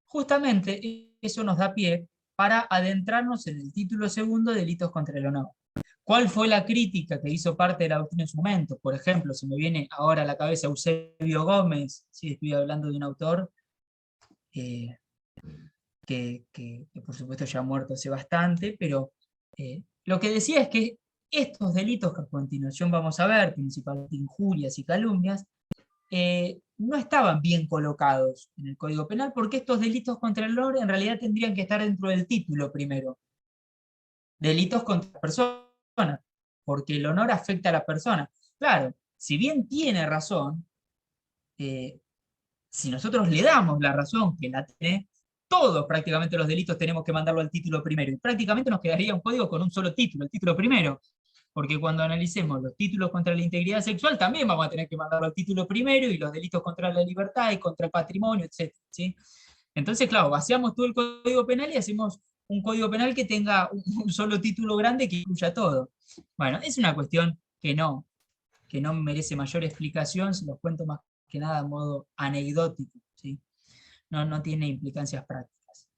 justamente eso nos da pie para adentrarnos en el título segundo, delitos contra el honor. ¿Cuál fue la crítica que hizo parte de la doctrina en su momento? Por ejemplo, se me viene ahora a la cabeza Eusebio Gómez, si estoy hablando de un autor eh, que por supuesto ya ha muerto hace bastante, pero lo que decía es que estos delitos que a continuación vamos a ver, principalmente injurias y calumnias, no estaban bien colocados en el Código Penal porque estos delitos contra el honor en realidad tendrían que estar dentro del título primero. Delitos contra personas, porque el honor afecta a la persona. Claro, si bien tiene razón, eh, si nosotros le damos la razón que la tiene, todos prácticamente los delitos tenemos que mandarlo al título primero. Y prácticamente nos quedaría un código con un solo título, el título primero. Porque cuando analicemos los títulos contra la integridad sexual, también vamos a tener que mandarlo al título primero, y los delitos contra la libertad y contra el patrimonio, etc. ¿Sí? Entonces, claro, vaciamos todo el código penal y hacemos un código penal que tenga un solo título grande que incluya todo. Bueno, es una cuestión que no merece mayor explicación, se los cuento más que nada a modo anecdótico, ¿sí? No tiene implicancias prácticas.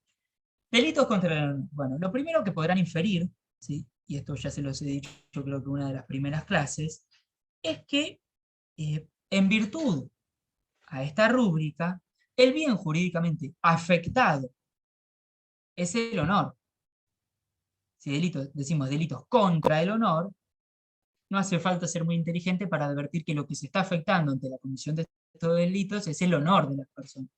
Delitos contra la honor. Bueno, lo primero que podrán inferir, ¿sí? Y esto ya se los he dicho, yo creo que en una de las primeras clases, es que en virtud a esta rúbrica, el bien jurídicamente afectado es el honor. Si delitos, decimos delitos contra el honor, no hace falta ser muy inteligente para advertir que lo que se está afectando ante la comisión de estos delitos es el honor de las personas.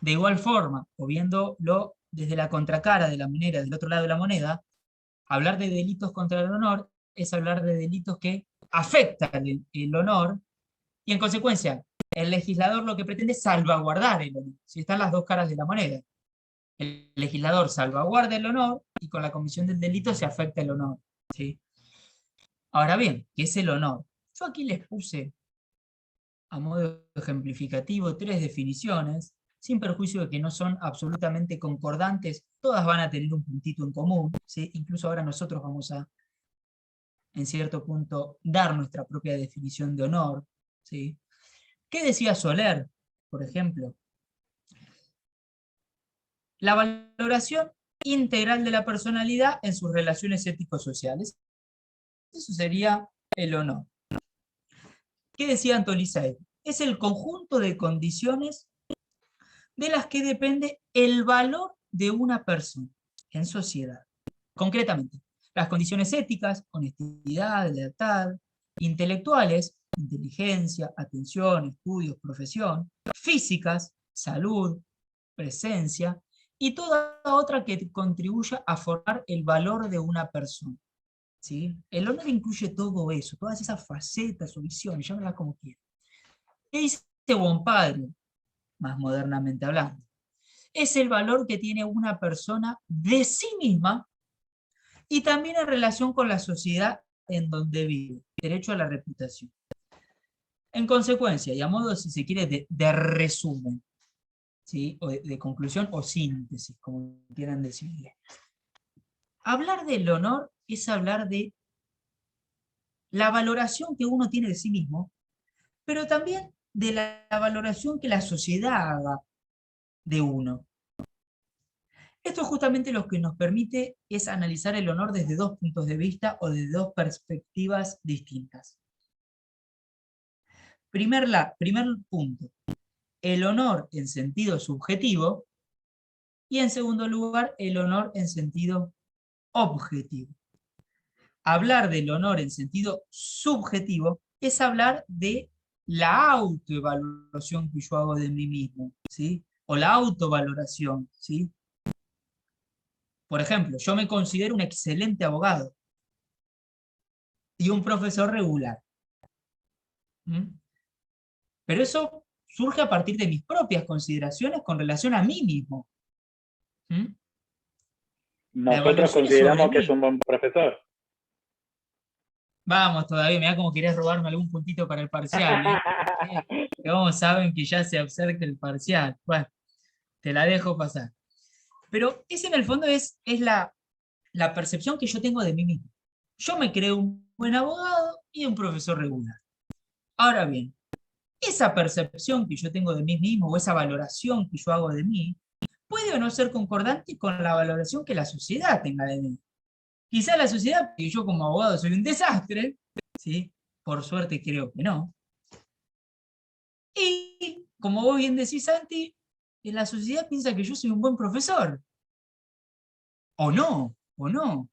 De igual forma, o viéndolo desde la contracara de la moneda, del otro lado de la moneda, hablar de delitos contra el honor es hablar de delitos que afectan el honor, y en consecuencia, el legislador lo que pretende es salvaguardar el honor. Si están las dos caras de la moneda. El legislador salvaguarda el honor y con la comisión del delito se afecta el honor. ¿Sí? Ahora bien, ¿qué es el honor? Yo aquí les puse, a modo ejemplificativo, tres definiciones, sin perjuicio de que no son absolutamente concordantes, todas van a tener un puntito en común, ¿sí? Incluso ahora nosotros vamos a, en cierto punto, dar nuestra propia definición de honor, ¿sí? ¿Qué decía Soler, por ejemplo? La valoración integral de la personalidad en sus relaciones ético-sociales. Eso sería el honor. ¿Qué decía Antolizaev? Es el conjunto de condiciones de las que depende el valor de una persona en sociedad. Concretamente, las condiciones éticas, honestidad, lealtad, intelectuales, inteligencia, atención, estudios, profesión, físicas, salud, presencia, y toda otra que contribuya a formar el valor de una persona. ¿Sí? El honor incluye todo eso, todas esas facetas o visiones, llámenlas como quieran. ¿Qué dice Padre, más modernamente hablando? Es el valor que tiene una persona de sí misma y también en relación con la sociedad en donde vive, derecho a la reputación. En consecuencia, y a modo, si se quiere, de resumen, ¿sí? O de conclusión o síntesis, como quieran decirle. Hablar del honor es hablar de la valoración que uno tiene de sí mismo, pero también de la valoración que la sociedad haga de uno. Esto justamente lo que nos permite es analizar el honor desde dos puntos de vista o desde dos perspectivas distintas. Primer punto, el honor en sentido subjetivo, y en segundo lugar, el honor en sentido objetivo. Hablar del honor en sentido subjetivo es hablar de la autoevaluación que yo hago de mí mismo, ¿sí? O la autovaloración, ¿sí? Por ejemplo, yo me considero un excelente abogado y un profesor regular. ¿Mm? Pero eso surge a partir de mis propias consideraciones con relación a mí mismo. ¿Mm? La Nosotros evaluación es sobre consideramos que es mí. un buen profesor. Vamos todavía, mirá como querés robarme algún puntito para el parcial, ¿eh? Que vos saben que ya se acerca el parcial. Bueno, te la dejo pasar. Pero ese en el fondo es la percepción que yo tengo de mí mismo. Yo me creo un buen abogado y un profesor regular. Ahora bien, esa percepción que yo tengo de mí mismo o esa valoración que yo hago de mí puede no ser concordante con la valoración que la sociedad tenga de mí. Quizá la sociedad, y yo como abogado soy un desastre, ¿sí? Por suerte creo que no. Y como vos bien decís, Santi, la sociedad piensa que yo soy un buen profesor. O no, o no.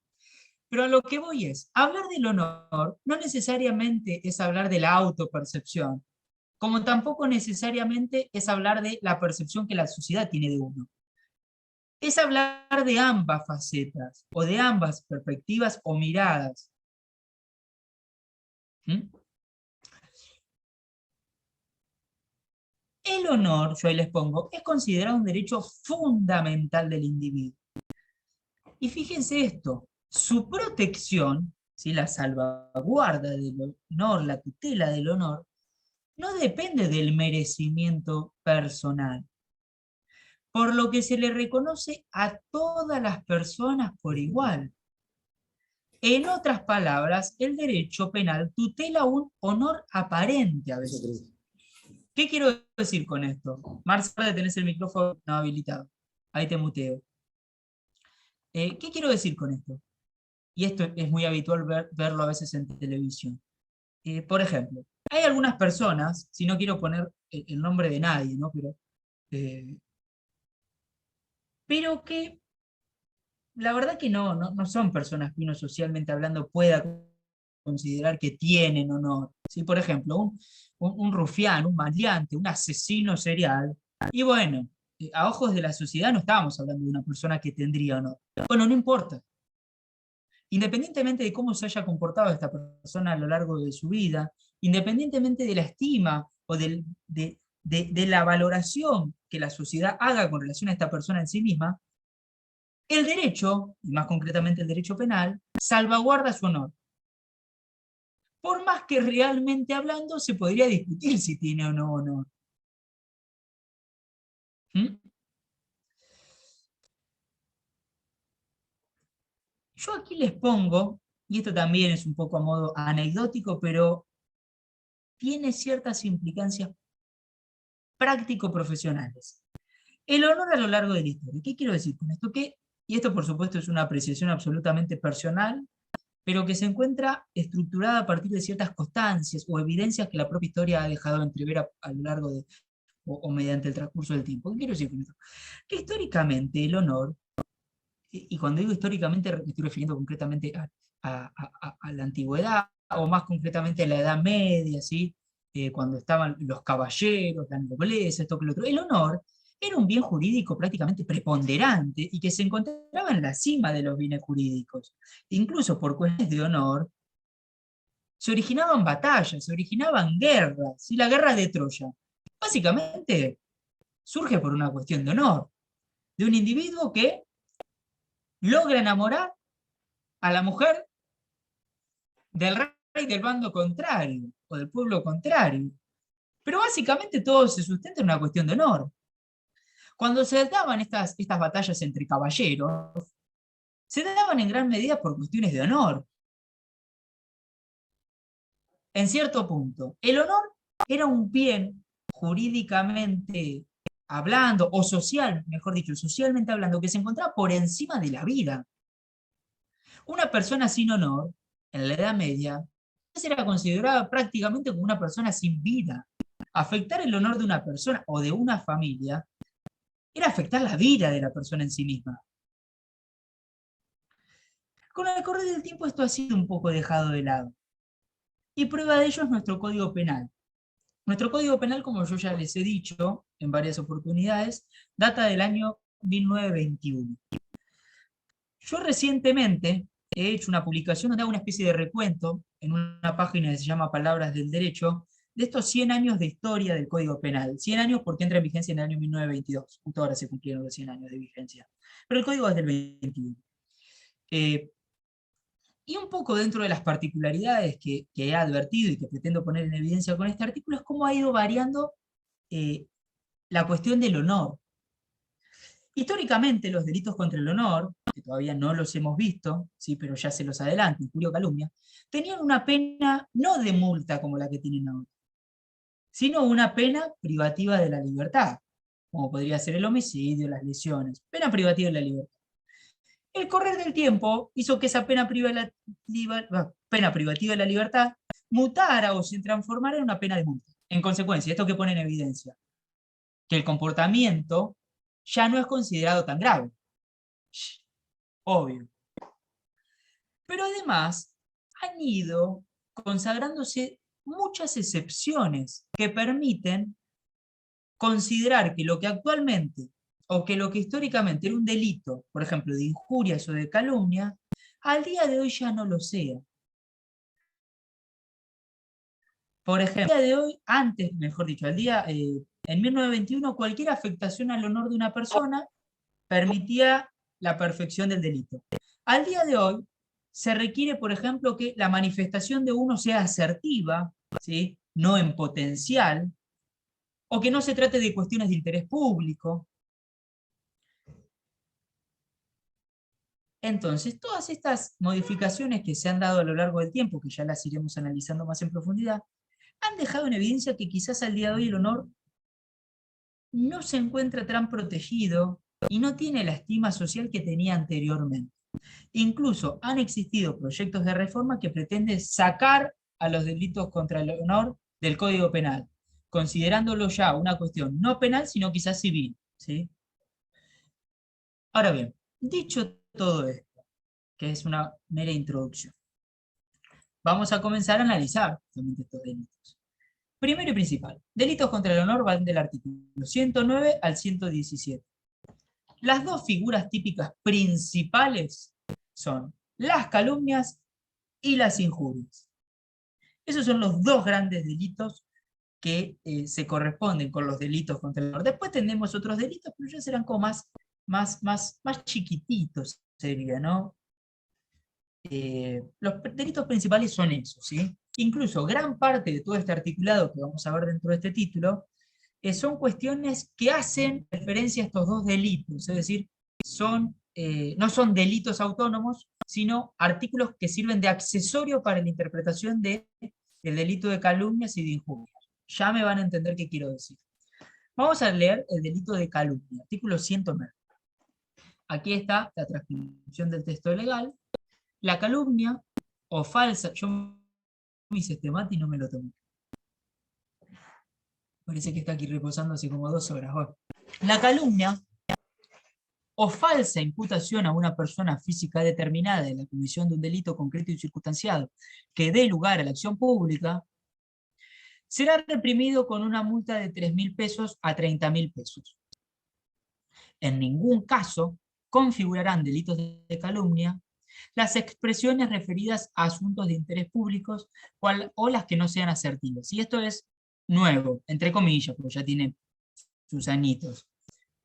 Pero a lo que voy es, hablar del honor no necesariamente es hablar de la autopercepción, como tampoco necesariamente es hablar de la percepción que la sociedad tiene de uno. Es hablar de ambas facetas, o de ambas perspectivas o miradas. ¿Mm? El honor, yo ahí les pongo, es considerado un derecho fundamental del individuo. Y fíjense esto, su protección, ¿sí? La salvaguarda del honor, la tutela del honor, no depende del merecimiento personal, por lo que se le reconoce a todas las personas por igual. En otras palabras, el derecho penal tutela un honor aparente a veces. ¿Qué quiero decir con esto? Marcia, tenés el micrófono no habilitado. Ahí te muteo. ¿Qué quiero decir con esto? Y esto es muy habitual verlo a veces en televisión. Por ejemplo, hay algunas personas, si no quiero poner el nombre de nadie, ¿no? Eh, pero que la verdad que no son personas que uno socialmente hablando pueda considerar que tienen honor. ¿Sí? Por ejemplo, un rufián, un maleante, un asesino serial. Y bueno, a ojos de la sociedad no estábamos hablando de una persona que tendría honor. Bueno, no importa. Independientemente de cómo se haya comportado esta persona a lo largo de su vida, independientemente de la estima o de la valoración que la sociedad haga con relación a esta persona en sí misma, el derecho, y más concretamente el derecho penal, salvaguarda su honor. Por más que realmente hablando se podría discutir si tiene o no honor. ¿Mm? Yo aquí les pongo, y esto también es un poco a modo anecdótico, pero tiene ciertas implicancias práctico-profesionales. El honor a lo largo de la historia. ¿Qué quiero decir con esto? Y esto por supuesto es una apreciación absolutamente personal, pero que se encuentra estructurada a partir de ciertas constancias o evidencias que la propia historia ha dejado entrever a lo largo de, o mediante el transcurso del tiempo. ¿Qué quiero decir con esto? Que históricamente el honor, y cuando digo históricamente me estoy refiriendo concretamente a la antigüedad, o más concretamente a la Edad Media, ¿sí? Cuando estaban los caballeros, la nobleza, esto que lo otro. El honor era un bien jurídico prácticamente preponderante y que se encontraba en la cima de los bienes jurídicos. Incluso por cuestiones de honor, se originaban batallas, se originaban guerras, y la guerra de Troya. Básicamente surge por una cuestión de honor, de un individuo que logra enamorar a la mujer del rey del bando contrario, o del pueblo contrario. Pero básicamente todo se sustenta en una cuestión de honor. Cuando se daban estas batallas entre caballeros, se daban en gran medida por cuestiones de honor. En cierto punto, el honor era un bien jurídicamente hablando, o social, mejor dicho, socialmente hablando, que se encontraba por encima de la vida. Una persona sin honor, en la Edad Media, era considerada prácticamente como una persona sin vida. Afectar el honor de una persona o de una familia era afectar la vida de la persona en sí misma. Con el correr del tiempo esto ha sido un poco dejado de lado. Y prueba de ello es nuestro Código Penal. Nuestro Código Penal, como yo ya les he dicho en varias oportunidades, data del año 1921. Yo recientemente he hecho una publicación donde hago una especie de recuento en una página que se llama Palabras del Derecho, de estos 100 años de historia del Código Penal. 100 años porque entra en vigencia en el año 1922. Justo ahora se cumplieron los 100 años de vigencia. Pero el Código es del 21. Y un poco dentro de las particularidades que he advertido y que pretendo poner en evidencia con este artículo es cómo ha ido variando la cuestión del honor. Históricamente, los delitos contra el honor, que todavía no los hemos visto, ¿sí? Pero ya se los adelanto, injuria o calumnia, tenían una pena no de multa como la que tienen ahora, sino una pena privativa de la libertad. como podría ser el homicidio, las lesiones, pena privativa de la libertad. El correr del tiempo hizo que esa pena privativa de la libertad mutara o se transformara en una pena de multa. En consecuencia, esto que pone en evidencia, que el comportamiento ya no es considerado tan grave. Obvio. Pero además han ido consagrándose muchas excepciones que permiten considerar que lo que actualmente o que lo que históricamente era un delito, por ejemplo, de injurias o de calumnia, al día de hoy ya no lo sea. Por ejemplo, al día de hoy, antes, mejor dicho, en 1921, cualquier afectación al honor de una persona permitía la perfección del delito. Al día de hoy, se requiere, por ejemplo, que la manifestación de uno sea asertiva, ¿sí? No en potencial, o que no se trate de cuestiones de interés público. Entonces, todas estas modificaciones que se han dado a lo largo del tiempo, que ya las iremos analizando más en profundidad, han dejado en evidencia que quizás al día de hoy el honor no se encuentra tan protegido y no tiene la estima social que tenía anteriormente. Incluso han existido proyectos de reforma que pretenden sacar a los delitos contra el honor del Código Penal, considerándolo ya una cuestión no penal, sino quizás civil, ¿sí? Ahora bien, dicho todo esto, que es una mera introducción, vamos a comenzar a analizar estos delitos. Primero y principal, delitos contra el honor van del artículo 109 al 117. Las dos figuras típicas principales son las calumnias y las injurias. Esos son los dos grandes delitos que se corresponden con los delitos contra el honor. Después tenemos otros delitos, pero ya serán como más chiquititos, sería, ¿no? Los delitos principales son esos, ¿sí? Incluso gran parte de todo este articulado que vamos a ver dentro de este título son cuestiones que hacen referencia a estos dos delitos, es decir, no son delitos autónomos, sino artículos que sirven de accesorio para la interpretación del delito de calumnias y de injurias. Ya me van a entender qué quiero decir. Vamos a leer el delito de calumnia, artículo 109. Aquí está la transcripción del texto legal. La calumnia o falsa, yo me hice este mate y no me lo tomé. Parece que está aquí reposando hace como 2 horas. Bueno, la calumnia o falsa imputación a una persona física determinada en la comisión de un delito concreto y circunstanciado que dé lugar a la acción pública, será reprimido con una multa de 3.000 pesos a 30.000 pesos. En ningún caso configurarán delitos de calumnia las expresiones referidas a asuntos de interés públicos o las que no sean asertivas. Y esto es nuevo, entre comillas, porque ya tiene sus añitos.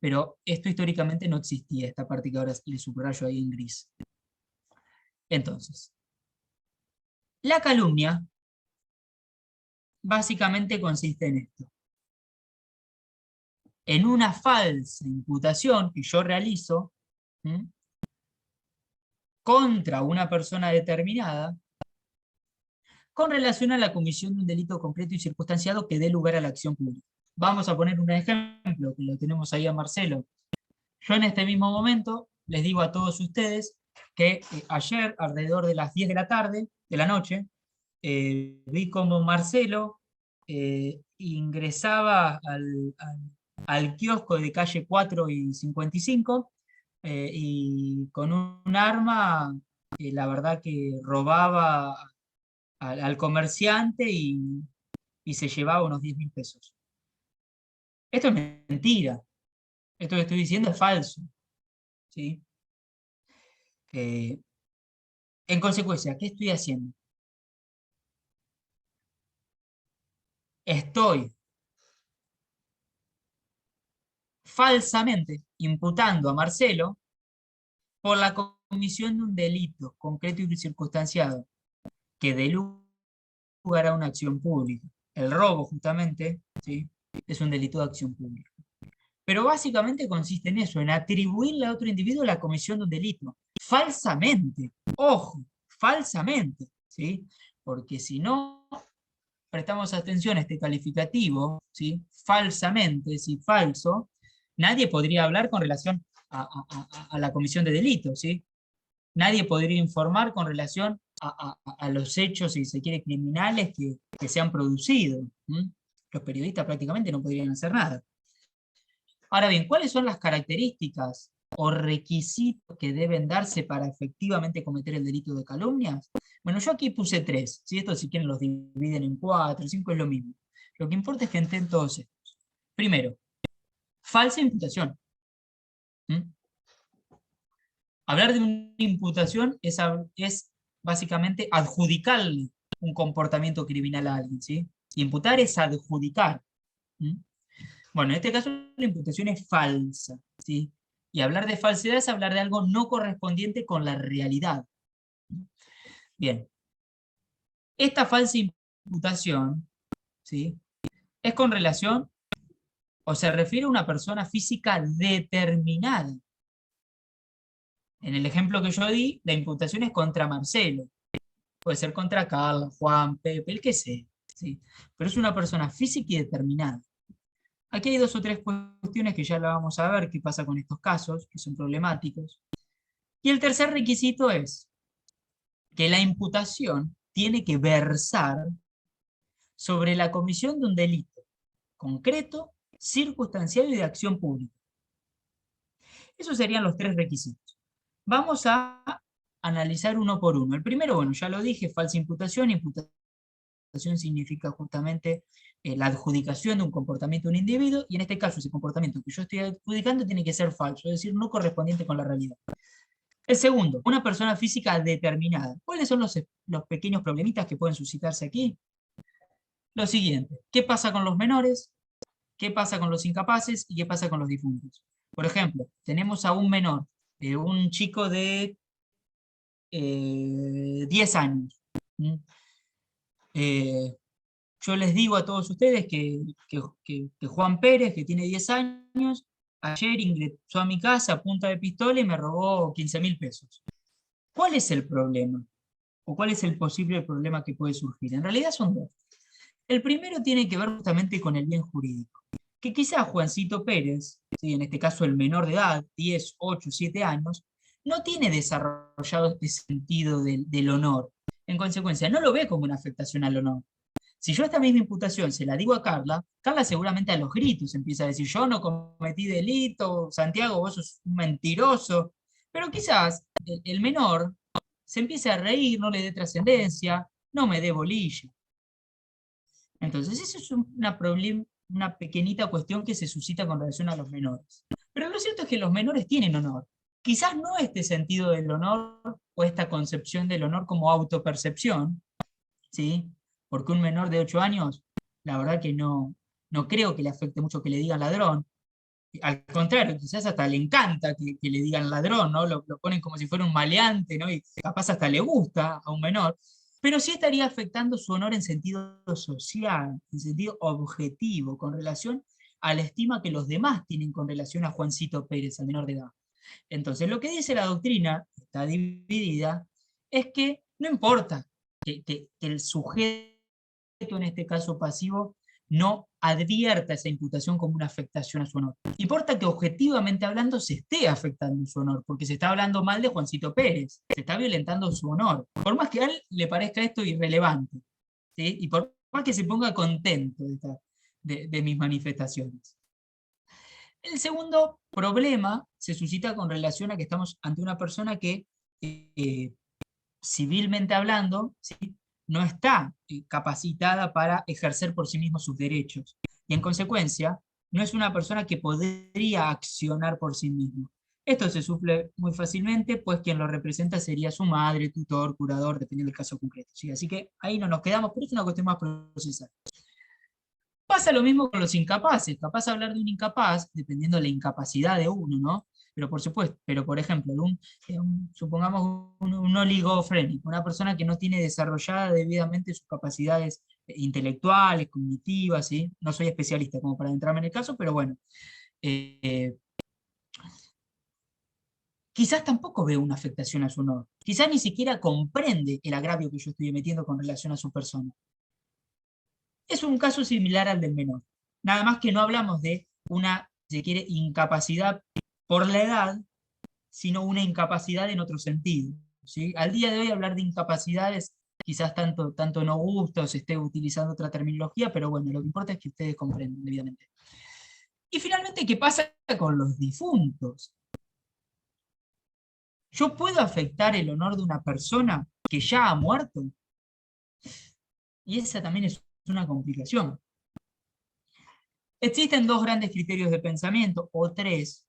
Pero esto históricamente no existía, esta parte que ahora le subrayo ahí en gris. Entonces, la calumnia básicamente consiste en esto. En una falsa imputación que yo realizo contra una persona determinada con relación a la comisión de un delito concreto y circunstanciado que dé lugar a la acción pública. Vamos a poner un ejemplo, que lo tenemos ahí a Marcelo. Yo en este mismo momento les digo a todos ustedes que ayer, alrededor de las 10 de la tarde, de la noche, vi como Marcelo ingresaba al kiosco de calle 4 y 55 y con un arma, la verdad que robaba al comerciante y se llevaba unos 10.000 pesos. Esto es mentira. Esto que estoy diciendo es falso. ¿Sí? En consecuencia, ¿qué estoy haciendo? Estoy falsamente imputando a Marcelo por la comisión de un delito concreto y circunstanciado que dé lugar a una acción pública. El robo, justamente, ¿sí? Es un delito de acción pública. Pero básicamente consiste en eso, en atribuirle a otro individuo la comisión de un delito. Falsamente. Ojo, falsamente. ¿Sí? Porque si no prestamos atención a este calificativo, ¿sí? Falsamente, si falso, Nadie podría hablar con relación a la comisión de delitos, ¿sí? Nadie podría informar con relación a los hechos, si se quiere, criminales que se han producido. ¿Mm? Los periodistas prácticamente no podrían hacer nada. Ahora bien, ¿cuáles son las características o requisitos que deben darse para efectivamente cometer el delito de calumnias? Bueno, yo aquí puse 3. Si esto, si quieren, los dividen en 4, 5, es lo mismo. Lo que importa es que estén todos estos. Primero, falsa imputación. ¿Mm? Hablar de una imputación es básicamente adjudicarle un comportamiento criminal a alguien, ¿sí? Imputar es adjudicar. ¿Mm? Bueno, en este caso la imputación es falsa, ¿sí? Y hablar de falsedad es hablar de algo no correspondiente con la realidad. Bien, esta falsa imputación, ¿sí? Es con relación o se refiere a una persona física determinada. En el ejemplo que yo di, la imputación es contra Marcelo. Puede ser contra Carla, Juan, Pepe, el que sea, ¿sí? Pero es una persona física y determinada. Aquí hay 2 o 3 cuestiones que ya la vamos a ver qué pasa con estos casos, que son problemáticos. Y el tercer requisito es que la imputación tiene que versar sobre la comisión de un delito concreto, circunstancial y de acción pública. Esos serían los 3 requisitos. Vamos a analizar uno por uno. El primero, bueno, ya lo dije, falsa imputación. Imputación significa justamente la adjudicación de un comportamiento a un individuo, y en este caso ese comportamiento que yo estoy adjudicando tiene que ser falso, es decir, no correspondiente con la realidad. El segundo, una persona física determinada. ¿Cuáles son los pequeños problemitas que pueden suscitarse aquí? Lo siguiente, ¿qué pasa con los menores? ¿Qué pasa con los incapaces? ¿Y qué pasa con los difuntos? Por ejemplo, tenemos a un menor, un chico de 10 años. ¿Mm? Yo les digo a todos ustedes que Juan Pérez, que tiene 10 años, ayer ingresó a mi casa a punta de pistola y me robó 15.000 pesos. ¿Cuál es el problema? ¿O cuál es el posible problema que puede surgir? En realidad son 2. El primero tiene que ver justamente con el bien jurídico. Que quizás Juancito Pérez, ¿sí? En este caso el menor de edad, 10, 8, 7 años, no tiene desarrollado este sentido del honor. En consecuencia, no lo ve como una afectación al honor. Si yo esta misma imputación se la digo a Carla, Carla seguramente a los gritos empieza a decir, yo no cometí delito, Santiago, vos sos un mentiroso. Pero quizás el menor se empiece a reír, no le dé trascendencia, no me dé bolilla. Entonces, eso es una pequeñita cuestión que se suscita con relación a los menores. Pero lo cierto es que los menores tienen honor. Quizás no este sentido del honor o esta concepción del honor como autopercepción, ¿sí? Porque un menor de 8 años, la verdad que no creo que le afecte mucho que le digan ladrón. Al contrario, quizás hasta le encanta que le digan ladrón, ¿no? Lo ponen como si fuera un maleante, ¿no? Y capaz hasta le gusta a un menor, pero sí estaría afectando su honor en sentido social, en sentido objetivo, con relación a la estima que los demás tienen con relación a Juancito Pérez, al menor de edad. Entonces, lo que dice la doctrina, está dividida, es que no importa que el sujeto, en este caso pasivo, no advierta esa imputación como una afectación a su honor. Importa que objetivamente hablando se esté afectando su honor, porque se está hablando mal de Juancito Pérez, se está violentando su honor, por más que a él le parezca esto irrelevante, ¿sí? Y por más que se ponga contento de mis manifestaciones. El segundo problema se suscita con relación a que estamos ante una persona que, civilmente hablando, ¿sí? No está capacitada para ejercer por sí mismo sus derechos. Y en consecuencia, no es una persona que podría accionar por sí mismo. Esto se suple muy fácilmente, pues quien lo representa sería su madre, tutor, curador, dependiendo del caso concreto, ¿sí? Así que ahí no nos quedamos, pero es una cuestión más procesal. Pasa lo mismo con los incapaces. Capaz hablar de un incapaz, dependiendo de la incapacidad de uno, ¿no? Pero por supuesto, pero por ejemplo, supongamos un oligofrénico, una persona que no tiene desarrollada debidamente sus capacidades intelectuales, cognitivas, ¿sí? No soy especialista como para entrarme en el caso, pero bueno. Quizás tampoco ve una afectación a su honor. Quizás ni siquiera comprende el agravio que yo estoy emitiendo con relación a su persona. Es un caso similar al del menor. Nada más que no hablamos de una se quiere, incapacidad por la edad, sino una incapacidad en otro sentido, ¿sí? Al día de hoy hablar de incapacidades quizás tanto no gusta o se esté utilizando otra terminología, pero bueno, lo que importa es que ustedes comprenden debidamente. Y finalmente, ¿qué pasa con los difuntos? ¿Yo puedo afectar el honor de una persona que ya ha muerto? Y esa también es una complicación. Existen dos grandes criterios de pensamiento, o tres.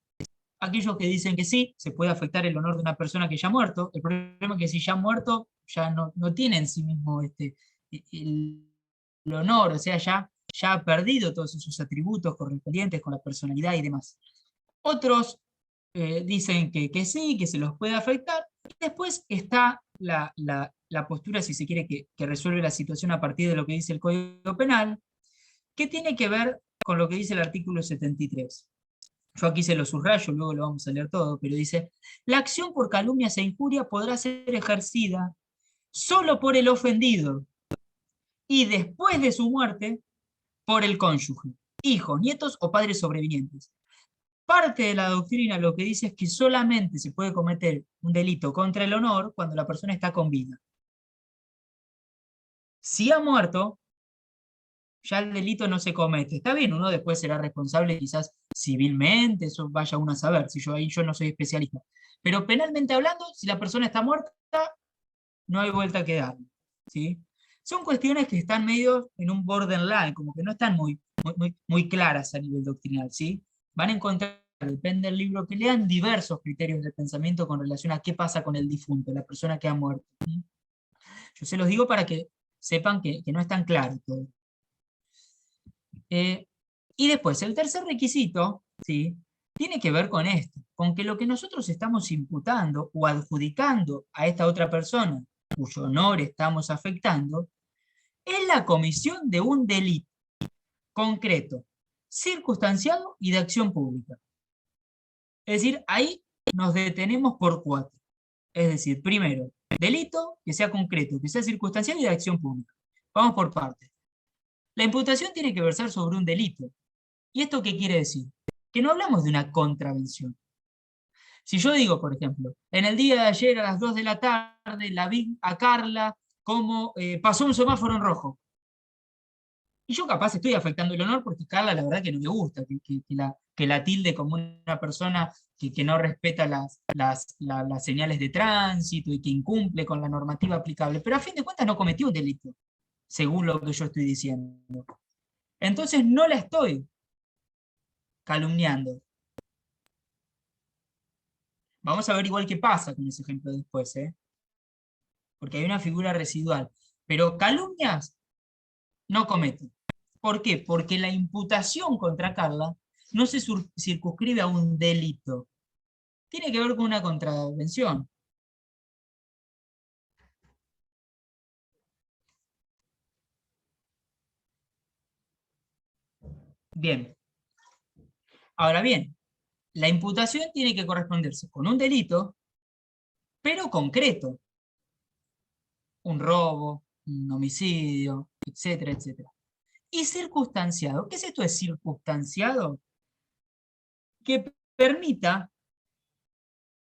Aquellos que dicen que sí, se puede afectar el honor de una persona que ya ha muerto. El problema es que si ya ha muerto, ya no tiene en sí mismo el honor, o sea, ya ha perdido todos esos atributos correspondientes con la personalidad y demás. Otros dicen que sí, que se los puede afectar. Y después está la postura, si se quiere, que resuelve la situación a partir de lo que dice el Código Penal, que tiene que ver con lo que dice el artículo 73. Yo aquí se lo subrayo, luego lo vamos a leer todo, pero dice, la acción por calumnias e injuria podrá ser ejercida solo por el ofendido y después de su muerte por el cónyuge, hijos, nietos o padres sobrevivientes. Parte de la doctrina lo que dice es que solamente se puede cometer un delito contra el honor cuando la persona está con vida. Si ha muerto, ya el delito no se comete. Está bien, uno después será responsable quizás civilmente, eso vaya uno a saber, si yo ahí yo no soy especialista. Pero penalmente hablando, si la persona está muerta, no hay vuelta que darle, ¿sí? Son cuestiones que están medio en un borderline, como que no están muy claras a nivel doctrinal, ¿sí? Van a encontrar, depende del libro que lean, diversos criterios de pensamiento con relación a qué pasa con el difunto, la persona que ha muerto, ¿sí? Yo se los digo para que sepan que no es tan claro todo. Y después, el tercer requisito, ¿sí? Tiene que ver con esto, con que lo que nosotros estamos imputando o adjudicando a esta otra persona, cuyo honor estamos afectando, es la comisión de un delito concreto, circunstanciado y de acción pública. Es decir, ahí nos detenemos por cuatro. Es decir, primero, delito que sea concreto, que sea circunstancial y de acción pública. Vamos por partes. La imputación tiene que versar sobre un delito. ¿Y esto qué quiere decir? Que no hablamos de una contravención. Si yo digo, por ejemplo, en el día de ayer a las 2 de la tarde la vi a Carla como pasó un semáforo en rojo. Y yo capaz estoy afectando el honor porque Carla la verdad que no me gusta, que la tilde como una persona que no respeta las señales de tránsito y que incumple con la normativa aplicable. Pero a fin de cuentas no cometió un delito, según lo que yo estoy diciendo. Entonces no la estoy calumniando. Vamos a ver igual qué pasa con ese ejemplo después, ¿eh? Porque hay una figura residual. Pero calumnias no cometen. ¿Por qué? Porque la imputación contra Carla no se circunscribe a un delito. Tiene que ver con una contravención. Bien. Ahora bien, la imputación tiene que corresponderse con un delito, pero concreto. Un robo, un homicidio, etcétera, etcétera. Y circunstanciado. ¿Qué es esto de circunstanciado? Que permita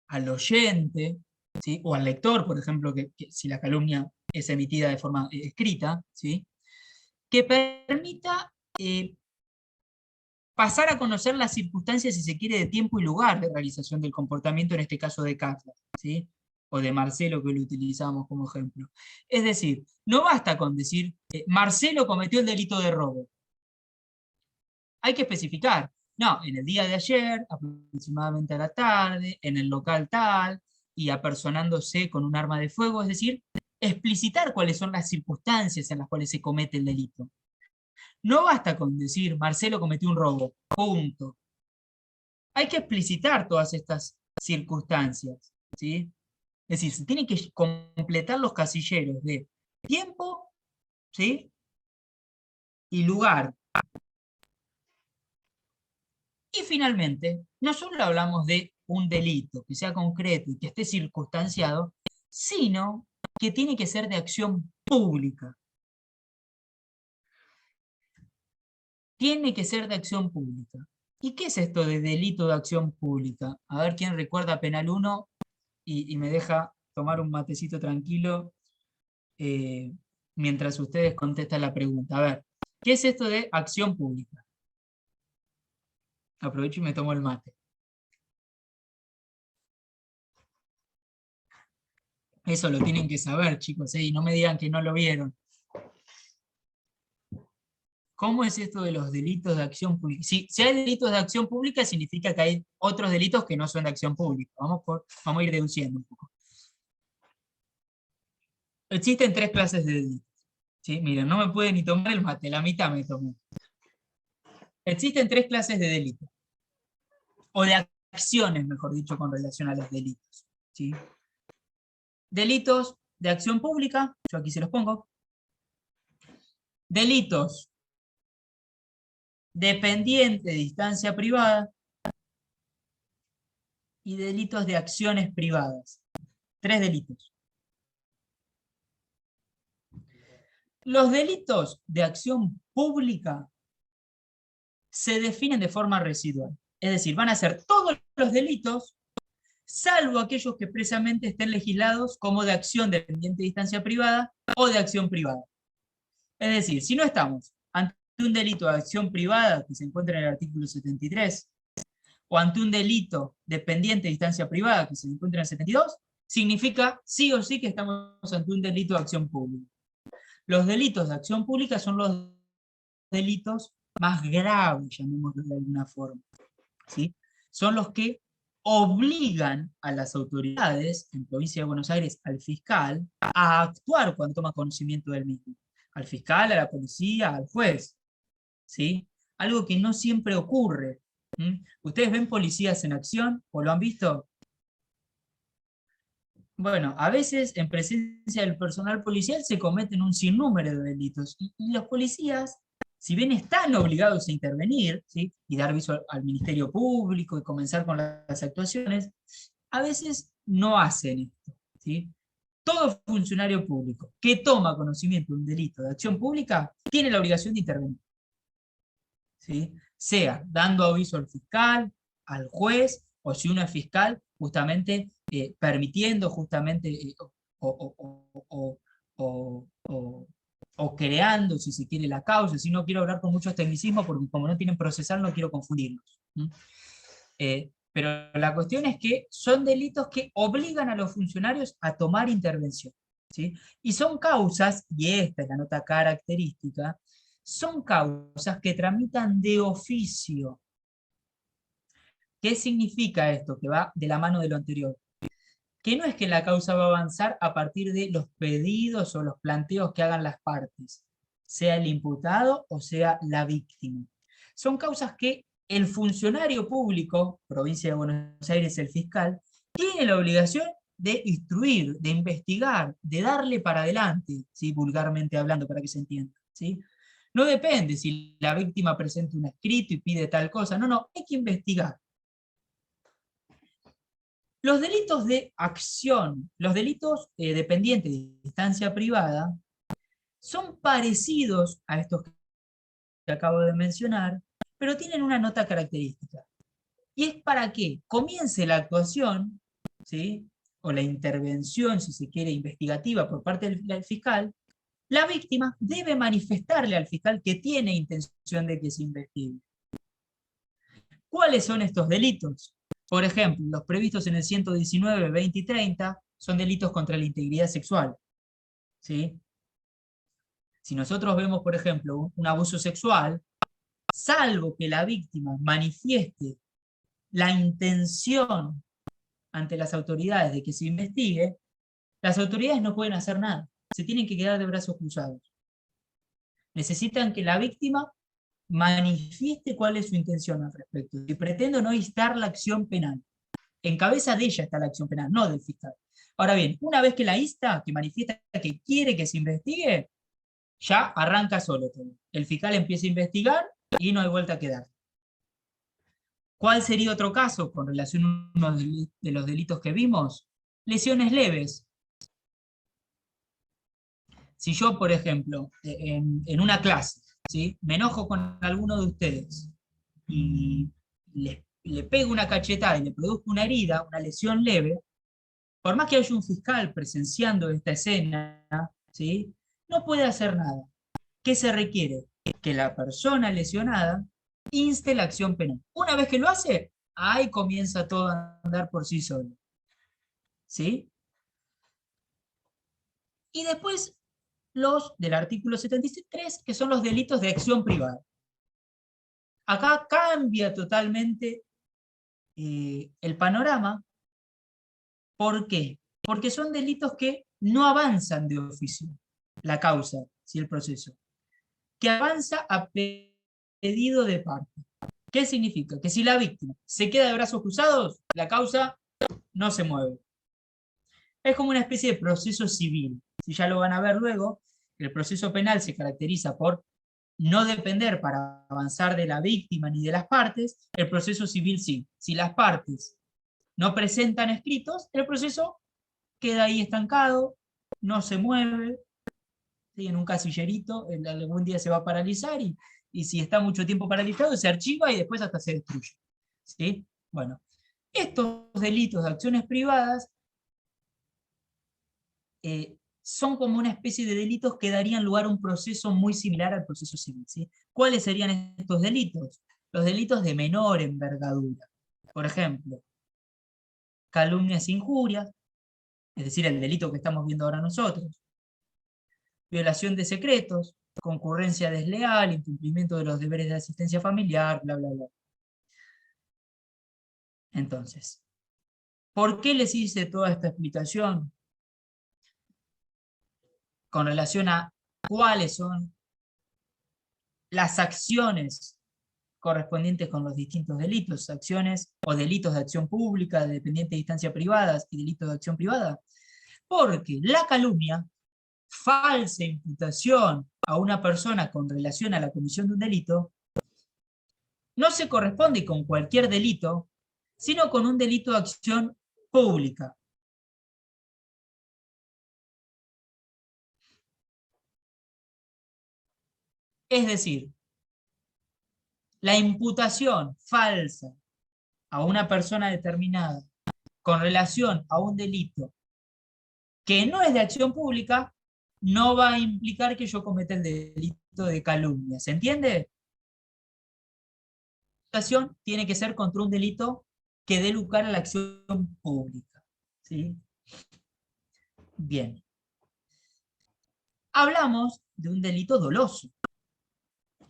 al oyente, ¿sí? O al lector, por ejemplo, que si la calumnia es emitida de forma escrita, ¿sí? Que permita pasar a conocer las circunstancias, si se quiere, de tiempo y lugar de realización del comportamiento, en este caso de Carla, ¿sí? O de Marcelo, que lo utilizamos como ejemplo. Es decir, no basta con decir, Marcelo cometió el delito de robo. Hay que especificar. No, en el día de ayer, aproximadamente a la tarde, en el local tal, y apersonándose con un arma de fuego, es decir, explicitar cuáles son las circunstancias en las cuales se comete el delito. No basta con decir, Marcelo cometió un robo, punto. Hay que explicitar todas estas circunstancias, ¿sí? Es decir, se tienen que completar los casilleros de tiempo, ¿sí? Y lugar. Y finalmente, no solo hablamos de un delito que sea concreto y que esté circunstanciado, sino que tiene que ser de acción pública. Tiene que ser de acción pública. ¿Y qué es esto de delito de acción pública? A ver quién recuerda penal 1 y me deja tomar un matecito tranquilo eh, mientras ustedes contestan la pregunta. A ver, ¿qué es esto de acción pública? Aprovecho y me tomo el mate. Eso lo tienen que saber, chicos, y no me digan que no lo vieron. ¿Cómo es esto de los delitos de acción pública? Si hay delitos de acción pública, significa que hay otros delitos que no son de acción pública. Vamos a ir deduciendo un poco. Existen 3 clases de delitos. ¿Sí? Miren, no me puede ni tomar el mate, la mitad me tomé. Existen 3 clases de delitos. O de acciones, mejor dicho, con relación a los delitos. ¿Sí? Delitos de acción pública, yo aquí se los pongo. Delitos dependientes de instancia privada y delitos de acciones privadas. 3 delitos. Los delitos de acción pública se definen de forma residual. Es decir, van a ser todos los delitos, salvo aquellos que expresamente estén legislados como de acción dependiente de instancia privada o de acción privada. Es decir, si no estamos ante un delito de acción privada que se encuentra en el artículo 73, o ante un delito dependiente de instancia privada que se encuentra en el 72, significa sí o sí que estamos ante un delito de acción pública. Los delitos de acción pública son los delitos más graves, llamémoslo de alguna forma. ¿Sí? Son los que obligan a las autoridades, en provincia de Buenos Aires, al fiscal, a actuar cuando toma conocimiento del mismo. Al fiscal, a la policía, al juez. ¿Sí? Algo que no siempre ocurre. ¿Ustedes ven policías en acción o lo han visto? Bueno, a veces en presencia del personal policial se cometen un sinnúmero de delitos y los policías, si bien están obligados a intervenir, ¿sí? Y dar aviso al Ministerio Público y comenzar con las actuaciones, a veces no hacen esto. ¿Sí? Todo funcionario público que toma conocimiento de un delito de acción pública tiene la obligación de intervenir. ¿Sí? Sea dando aviso al fiscal, al juez, o si uno es fiscal, justamente permitiendo justamente o, o- o- o- o creando, si se quiere, la causa. Si no quiero hablar con muchos tecnicismos, porque como no tienen procesal, no quiero confundirlos. Pero la cuestión es que son delitos que obligan a los funcionarios a tomar intervención. ¿Sí? Y son causas, y esta es la nota característica, son causas que tramitan de oficio. ¿Qué significa esto? Que va de la mano de lo anterior. Que no es que la causa va a avanzar a partir de los pedidos o los planteos que hagan las partes, sea el imputado o sea la víctima. Son causas que el funcionario público, provincia de Buenos Aires, el fiscal, tiene la obligación de instruir, de investigar, de darle para adelante, ¿sí? Vulgarmente hablando, para que se entienda. ¿Sí? No depende si la víctima presenta un escrito y pide tal cosa, no, hay que investigar. Los delitos de acción, los delitos dependientes de instancia privada, son parecidos a estos que acabo de mencionar, pero tienen una nota característica. Y es para que comience la actuación, ¿sí? O la intervención, si se quiere, investigativa por parte del fiscal, la víctima debe manifestarle al fiscal que tiene intención de que se investigue. ¿Cuáles son estos delitos? Por ejemplo, los previstos en el 119, 20 y 30 son delitos contra la integridad sexual. ¿Sí? Si nosotros vemos, por ejemplo, un abuso sexual, salvo que la víctima manifieste la intención ante las autoridades de que se investigue, las autoridades no pueden hacer nada. Se tienen que quedar de brazos cruzados. Necesitan que la víctima manifieste cuál es su intención al respecto. Si pretendo no instar la acción penal, en cabeza de ella está la acción penal, no del fiscal. Ahora bien, una vez que la insta, que manifiesta que quiere que se investigue, ya arranca solo todo. El fiscal empieza a investigar y no hay vuelta que dar. ¿Cuál sería otro caso con relación a uno de los delitos que vimos? Lesiones leves. Si yo, por ejemplo, en una clase, ¿sí? Me enojo con alguno de ustedes y le pegue una cachetada y le produzca una herida, una lesión leve, por más que haya un fiscal presenciando esta escena, ¿sí? No puede hacer nada. ¿Qué se requiere? Que la persona lesionada inste la acción penal. Una vez que lo hace, ahí comienza todo a andar por sí solo. ¿Sí? Y después los del artículo 73, que son los delitos de acción privada. Acá cambia totalmente el panorama. ¿Por qué? Porque son delitos que no avanzan de oficio, la causa, ¿sí? El proceso, que avanza a pedido de parte. ¿Qué significa? Que si la víctima se queda de brazos cruzados, la causa no se mueve. Es como una especie de proceso civil. Si ya lo van a ver luego, el proceso penal se caracteriza por no depender para avanzar de la víctima ni de las partes, el proceso civil sí. Si las partes no presentan escritos, el proceso queda ahí estancado, no se mueve, ¿sí? En un casillerito, algún día se va a paralizar y si está mucho tiempo paralizado se archiva y después hasta se destruye. ¿Sí? Bueno, estos delitos de acciones privadas son como una especie de delitos que darían lugar a un proceso muy similar al proceso civil. ¿Sí? ¿Cuáles serían estos delitos? Los delitos de menor envergadura. Por ejemplo, calumnias e injurias, es decir, el delito que estamos viendo ahora nosotros. Violación de secretos, concurrencia desleal, incumplimiento de los deberes de asistencia familiar, bla, bla, bla. Entonces, ¿por qué les hice toda esta explicación con relación a cuáles son las acciones correspondientes con los distintos delitos, acciones o delitos de acción pública, de dependiente de instancia privadas y delitos de acción privada? Porque la calumnia, falsa imputación a una persona con relación a la comisión de un delito, no se corresponde con cualquier delito, sino con un delito de acción pública. Es decir, la imputación falsa a una persona determinada con relación a un delito que no es de acción pública, no va a implicar que yo cometa el delito de calumnia. ¿Se entiende? La imputación tiene que ser contra un delito que dé lugar a la acción pública. ¿Sí? Bien. Hablamos de un delito doloso,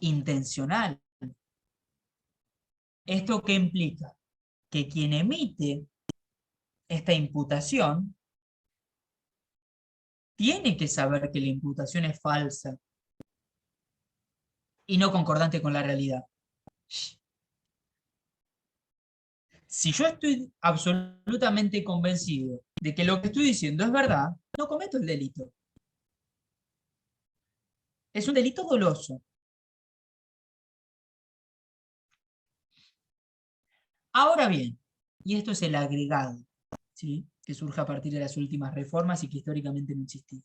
intencional. ¿Esto qué implica? Que quien emite esta imputación tiene que saber que la imputación es falsa y no concordante con la realidad. Si yo estoy absolutamente convencido de que lo que estoy diciendo es verdad, no cometo el delito. Es un delito doloso. Ahora bien, y esto es el agregado, ¿sí? Que surge a partir de las últimas reformas y que históricamente no existía.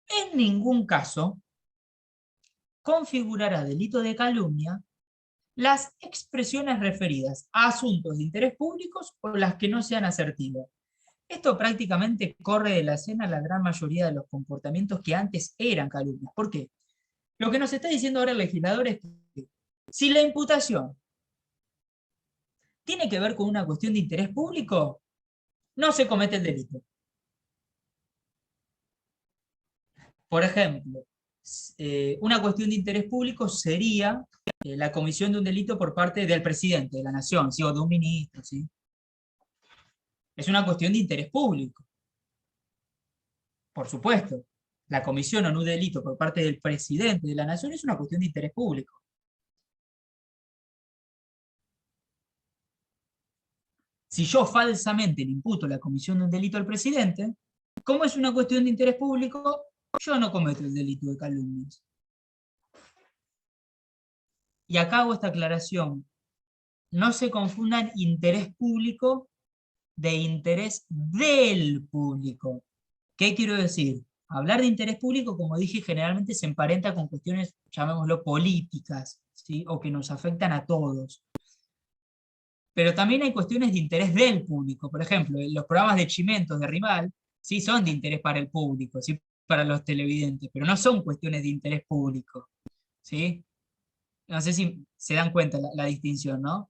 En ningún caso configurará delito de calumnia las expresiones referidas a asuntos de interés públicos o las que no sean asertivas. Esto prácticamente corre de la escena la gran mayoría de los comportamientos que antes eran calumnias. ¿Por qué? Lo que nos está diciendo ahora el legislador es que si la imputación tiene que ver con una cuestión de interés público, no se comete el delito. Por ejemplo, una cuestión de interés público sería la comisión de un delito por parte del presidente de la nación, ¿sí? O de un ministro. ¿Sí? Es una cuestión de interés público. Por supuesto, la comisión o un delito por parte del presidente de la nación es una cuestión de interés público. Si yo falsamente le imputo la comisión de un delito al presidente, como es una cuestión de interés público, yo no cometo el delito de calumnias. Y acá hago esta aclaración. No se confundan interés público de interés del público. ¿Qué quiero decir? Hablar de interés público, como dije, generalmente se emparenta con cuestiones, llamémoslo, políticas, ¿sí? O que nos afectan a todos. Pero también hay cuestiones de interés del público. Por ejemplo, los programas de Chimentos de Rival sí son de interés para el público, sí para los televidentes, pero no son cuestiones de interés público. ¿Sí? No sé si se dan cuenta la distinción, ¿no?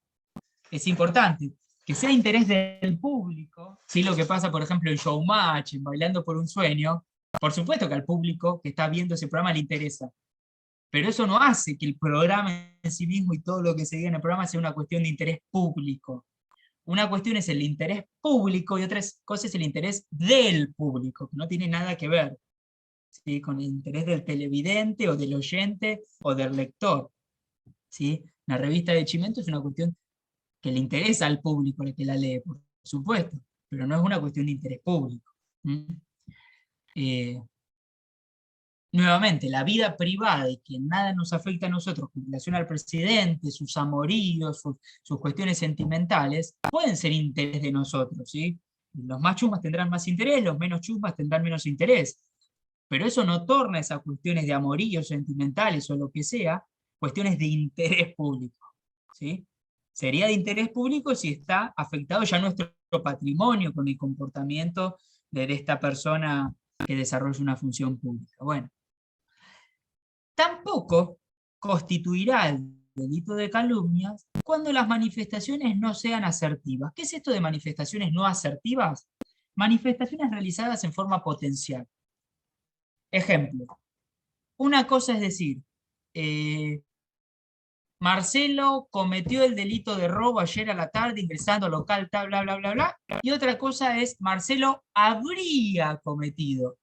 Es importante que sea interés del público, ¿sí? Lo que pasa, por ejemplo, en Showmatch, en Bailando por un Sueño, por supuesto que al público que está viendo ese programa le interesa, pero eso no hace que el programa en sí mismo y todo lo que se diga en el programa sea una cuestión de interés público. Una cuestión es el interés público y otra cosa es el interés del público, que no tiene nada que ver, ¿sí? Con el interés del televidente o del oyente o del lector. ¿Sí? La revista de Chimento es una cuestión que le interesa al público el que la lee, por supuesto, pero no es una cuestión de interés público. ¿Mm? Eh, Nuevamente, la vida privada y que nada nos afecta a nosotros con relación al presidente, sus amoríos, sus cuestiones sentimentales, pueden ser interés de nosotros, ¿sí? Los más chumas tendrán más interés, los menos chumas tendrán menos interés, pero eso no torna esas cuestiones de amoríos sentimentales o lo que sea, cuestiones de interés público, ¿sí? Sería de interés público si está afectado ya nuestro patrimonio con el comportamiento de esta persona que desarrolla una función pública. Bueno, tampoco constituirá el delito de calumnias cuando las manifestaciones no sean asertivas. ¿Qué es esto de manifestaciones no asertivas? Manifestaciones realizadas en forma potencial. Ejemplo, una cosa es decir, Marcelo cometió el delito de robo ayer a la tarde ingresando al local, tal, bla, bla, bla, bla. Y otra cosa es, Marcelo habría cometido.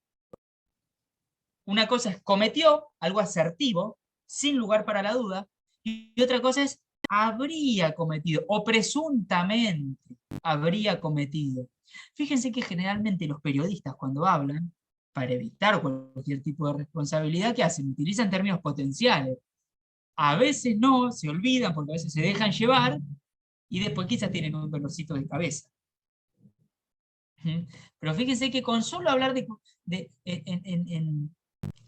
Una cosa es cometió, algo asertivo, sin lugar para la duda, y otra cosa es habría cometido, o presuntamente habría cometido. Fíjense que generalmente los periodistas cuando hablan, para evitar cualquier tipo de responsabilidad, ¿qué hacen? Utilizan términos potenciales. A veces no, se olvidan porque a veces se dejan llevar y después quizás tienen un dolorcito de cabeza. Pero fíjense que con solo hablar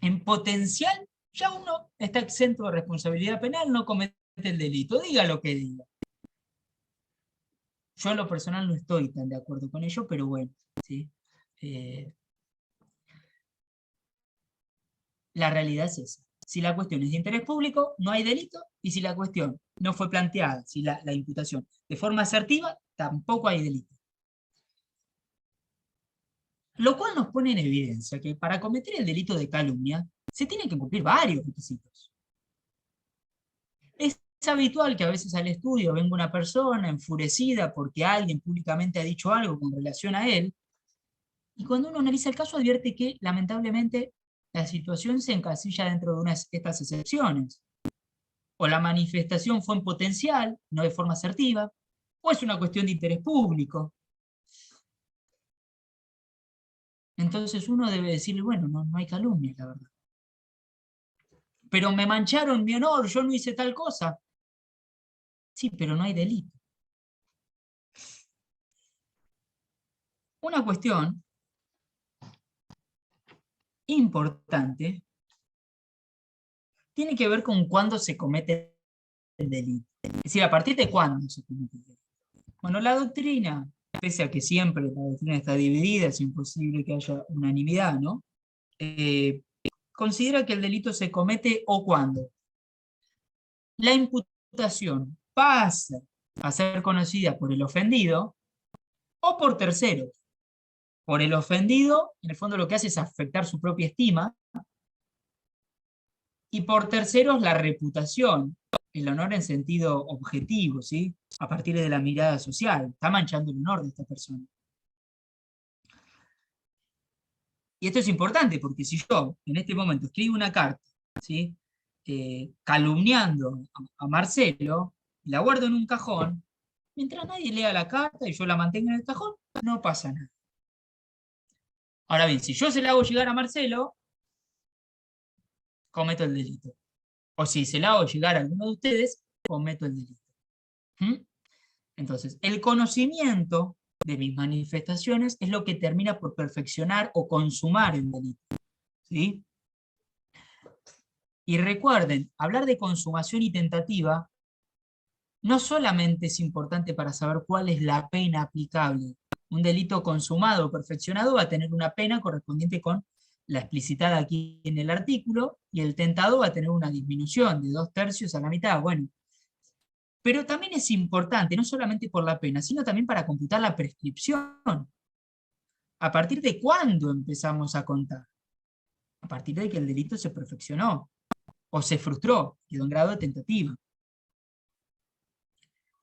en potencial, ya uno está exento de responsabilidad penal, no comete el delito, diga lo que diga. Yo en lo personal no estoy tan de acuerdo con ello, pero bueno, ¿sí? Eh, la realidad es esa. Si la cuestión es de interés público, no hay delito, y si la cuestión no fue planteada, si la imputación de forma asertiva, tampoco hay delito. Lo cual nos pone en evidencia que para cometer el delito de calumnia se tienen que cumplir varios requisitos. Es habitual que a veces al estudio venga una persona enfurecida porque alguien públicamente ha dicho algo con relación a él, y cuando uno analiza el caso advierte que lamentablemente la situación se encasilla dentro de estas excepciones. O la manifestación fue en potencial, no de forma asertiva, o es una cuestión de interés público. Entonces uno debe decirle, bueno, no hay calumnia, la verdad. Pero me mancharon mi honor, yo no hice tal cosa. Sí, pero no hay delito. Una cuestión importante tiene que ver con cuándo se comete el delito. Es decir, a partir de cuándo se comete el delito. Bueno, la doctrina, pese a que siempre la doctrina está dividida, es imposible que haya unanimidad, ¿no? Considera que el delito se comete o cuando la imputación pasa a ser conocida por el ofendido o por terceros. Por el ofendido, en el fondo lo que hace es afectar su propia estima, y por terceros la reputación, el honor en sentido objetivo, ¿sí? A partir de la mirada social, está manchando el honor de esta persona. Y esto es importante porque si yo en este momento escribo una carta, ¿sí? Calumniando a Marcelo, y la guardo en un cajón, mientras nadie lea la carta y yo la mantenga en el cajón, no pasa nada. Ahora bien, si yo se la hago llegar a Marcelo, cometo el delito. O si se la hago llegar a alguno de ustedes, cometo el delito. ¿Mm? Entonces, el conocimiento de mis manifestaciones es lo que termina por perfeccionar o consumar el delito. ¿Sí? Y recuerden, hablar de consumación y tentativa no solamente es importante para saber cuál es la pena aplicable. Un delito consumado o perfeccionado va a tener una pena correspondiente con la explicitada aquí en el artículo, y el tentado va a tener una disminución de 2/3 a la mitad. Bueno, pero también es importante, no solamente por la pena, sino también para computar la prescripción. ¿A partir de cuándo empezamos a contar? A partir de que el delito se perfeccionó o se frustró, quedó en grado de tentativa.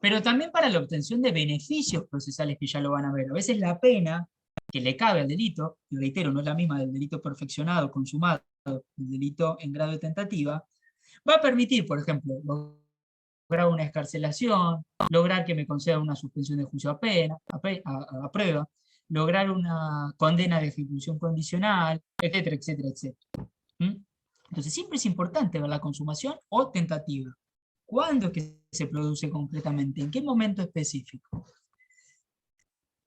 Pero también para la obtención de beneficios procesales, que ya lo van a ver. A veces la pena que le cabe al delito, y reitero, no es la misma del delito perfeccionado, consumado, del delito en grado de tentativa, va a permitir, por ejemplo, lograr una excarcelación, lograr que me conceda una suspensión de juicio a pena, a prueba, lograr una condena de ejecución condicional, etcétera, etcétera, etcétera. ¿Mm? Entonces siempre es importante ver la consumación o tentativa. ¿Cuándo es que se produce concretamente? ¿En qué momento específico?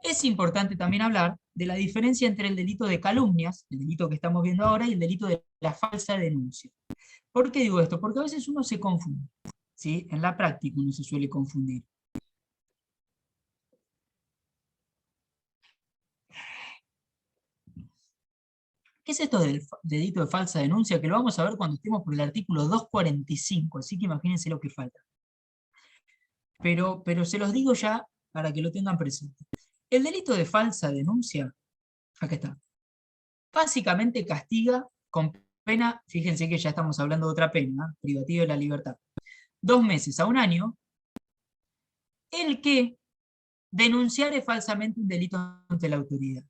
Es importante también hablar de la diferencia entre el delito de calumnias, el delito que estamos viendo ahora, y el delito de la falsa denuncia. ¿Por qué digo esto? Porque a veces uno se confunde, ¿sí? En la práctica uno se suele confundir. ¿Qué es esto del delito de falsa denuncia? Que lo vamos a ver cuando estemos por el artículo 245, así que imagínense lo que falta. Pero se los digo ya para que lo tengan presente. El delito de falsa denuncia, acá está, básicamente castiga con pena, fíjense que ya estamos hablando de otra pena, privativa de la libertad, 2 meses a 1 año, el que denunciare falsamente un delito ante la autoridad.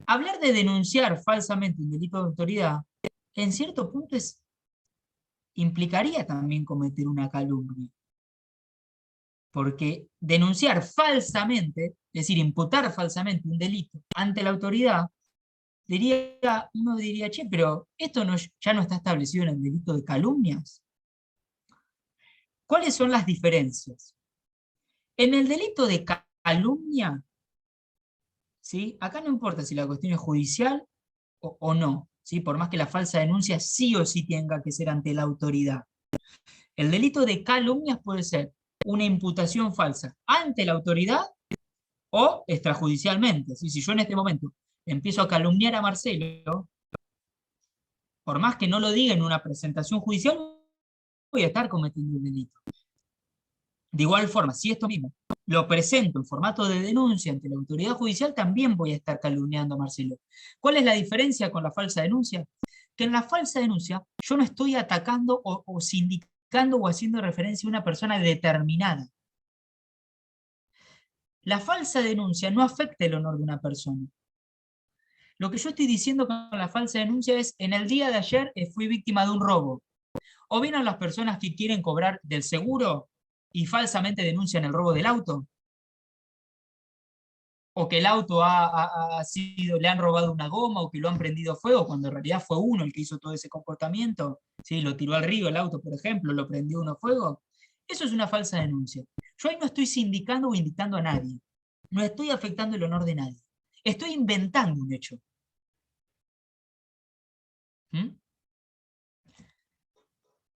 Hablar de denunciar falsamente un delito de autoridad, en cierto punto implicaría también cometer una calumnia. Porque denunciar falsamente, es decir, imputar falsamente un delito ante la autoridad, uno diría, che, pero esto ya no está establecido en el delito de calumnias. ¿Cuáles son las diferencias? En el delito de calumnia, ¿sí? Acá no importa si la cuestión es judicial o no, ¿sí? Por más que la falsa denuncia sí o sí tenga que ser ante la autoridad. El delito de calumnias puede ser una imputación falsa ante la autoridad o extrajudicialmente. ¿Sí? Si yo en este momento empiezo a calumniar a Marcelo, por más que no lo diga en una presentación judicial, voy a estar cometiendo un delito. De igual forma, si esto mismo lo presento en formato de denuncia ante la autoridad judicial, también voy a estar calumniando a Marcelo. ¿Cuál es la diferencia con la falsa denuncia? Que en la falsa denuncia yo no estoy atacando o sindicando o haciendo referencia a una persona determinada. La falsa denuncia no afecta el honor de una persona. Lo que yo estoy diciendo con la falsa denuncia es, en el día de ayer fui víctima de un robo. O bien a las personas que quieren cobrar del seguro y falsamente denuncian el robo del auto. O que el auto le han robado una goma o que lo han prendido fuego, cuando en realidad fue uno el que hizo todo ese comportamiento. ¿Sí? Lo tiró al río el auto, por ejemplo, lo prendió uno fuego. Eso es una falsa denuncia. Yo ahí no estoy sindicando o indicando a nadie. No estoy afectando el honor de nadie. Estoy inventando un hecho. ¿Mm?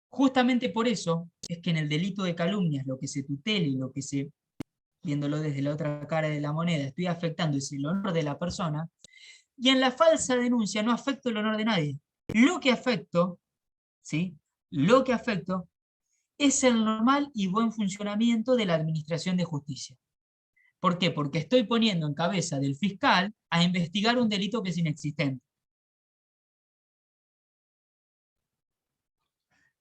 Justamente por eso es que en el delito de calumnias lo que se tutela y lo que se, viéndolo desde la otra cara de la moneda, estoy afectando es el honor de la persona, y en la falsa denuncia no afecto el honor de nadie. Lo que afecto, ¿sí? Lo que afecto es el normal y buen funcionamiento de la administración de justicia. ¿Por qué? Porque estoy poniendo en cabeza del fiscal a investigar un delito que es inexistente.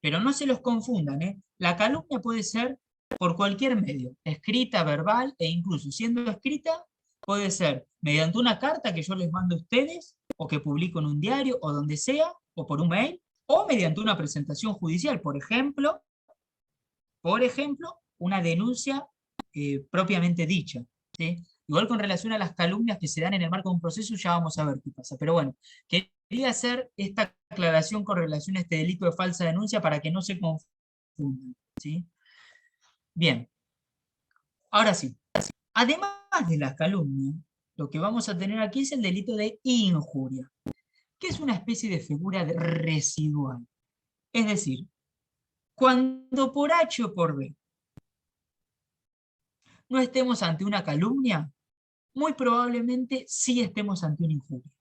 Pero no se los confundan, ¿eh? La calumnia puede ser por cualquier medio, escrita, verbal, e incluso siendo escrita, puede ser mediante una carta que yo les mando a ustedes, o que publico en un diario, o donde sea, o por un mail, o mediante una presentación judicial, por ejemplo, una denuncia propiamente dicha. ¿Sí? Igual con relación a las calumnias que se dan en el marco de un proceso, ya vamos a ver qué pasa. Pero bueno, quería hacer esta aclaración con relación a este delito de falsa denuncia para que no se confundan. ¿Sí? Bien, ahora sí. Además de las calumnias, lo que vamos a tener aquí es el delito de injuria, que es una especie de figura residual. Es decir, Cuando por H o por B no estemos ante una calumnia, muy probablemente sí estemos ante una injuria.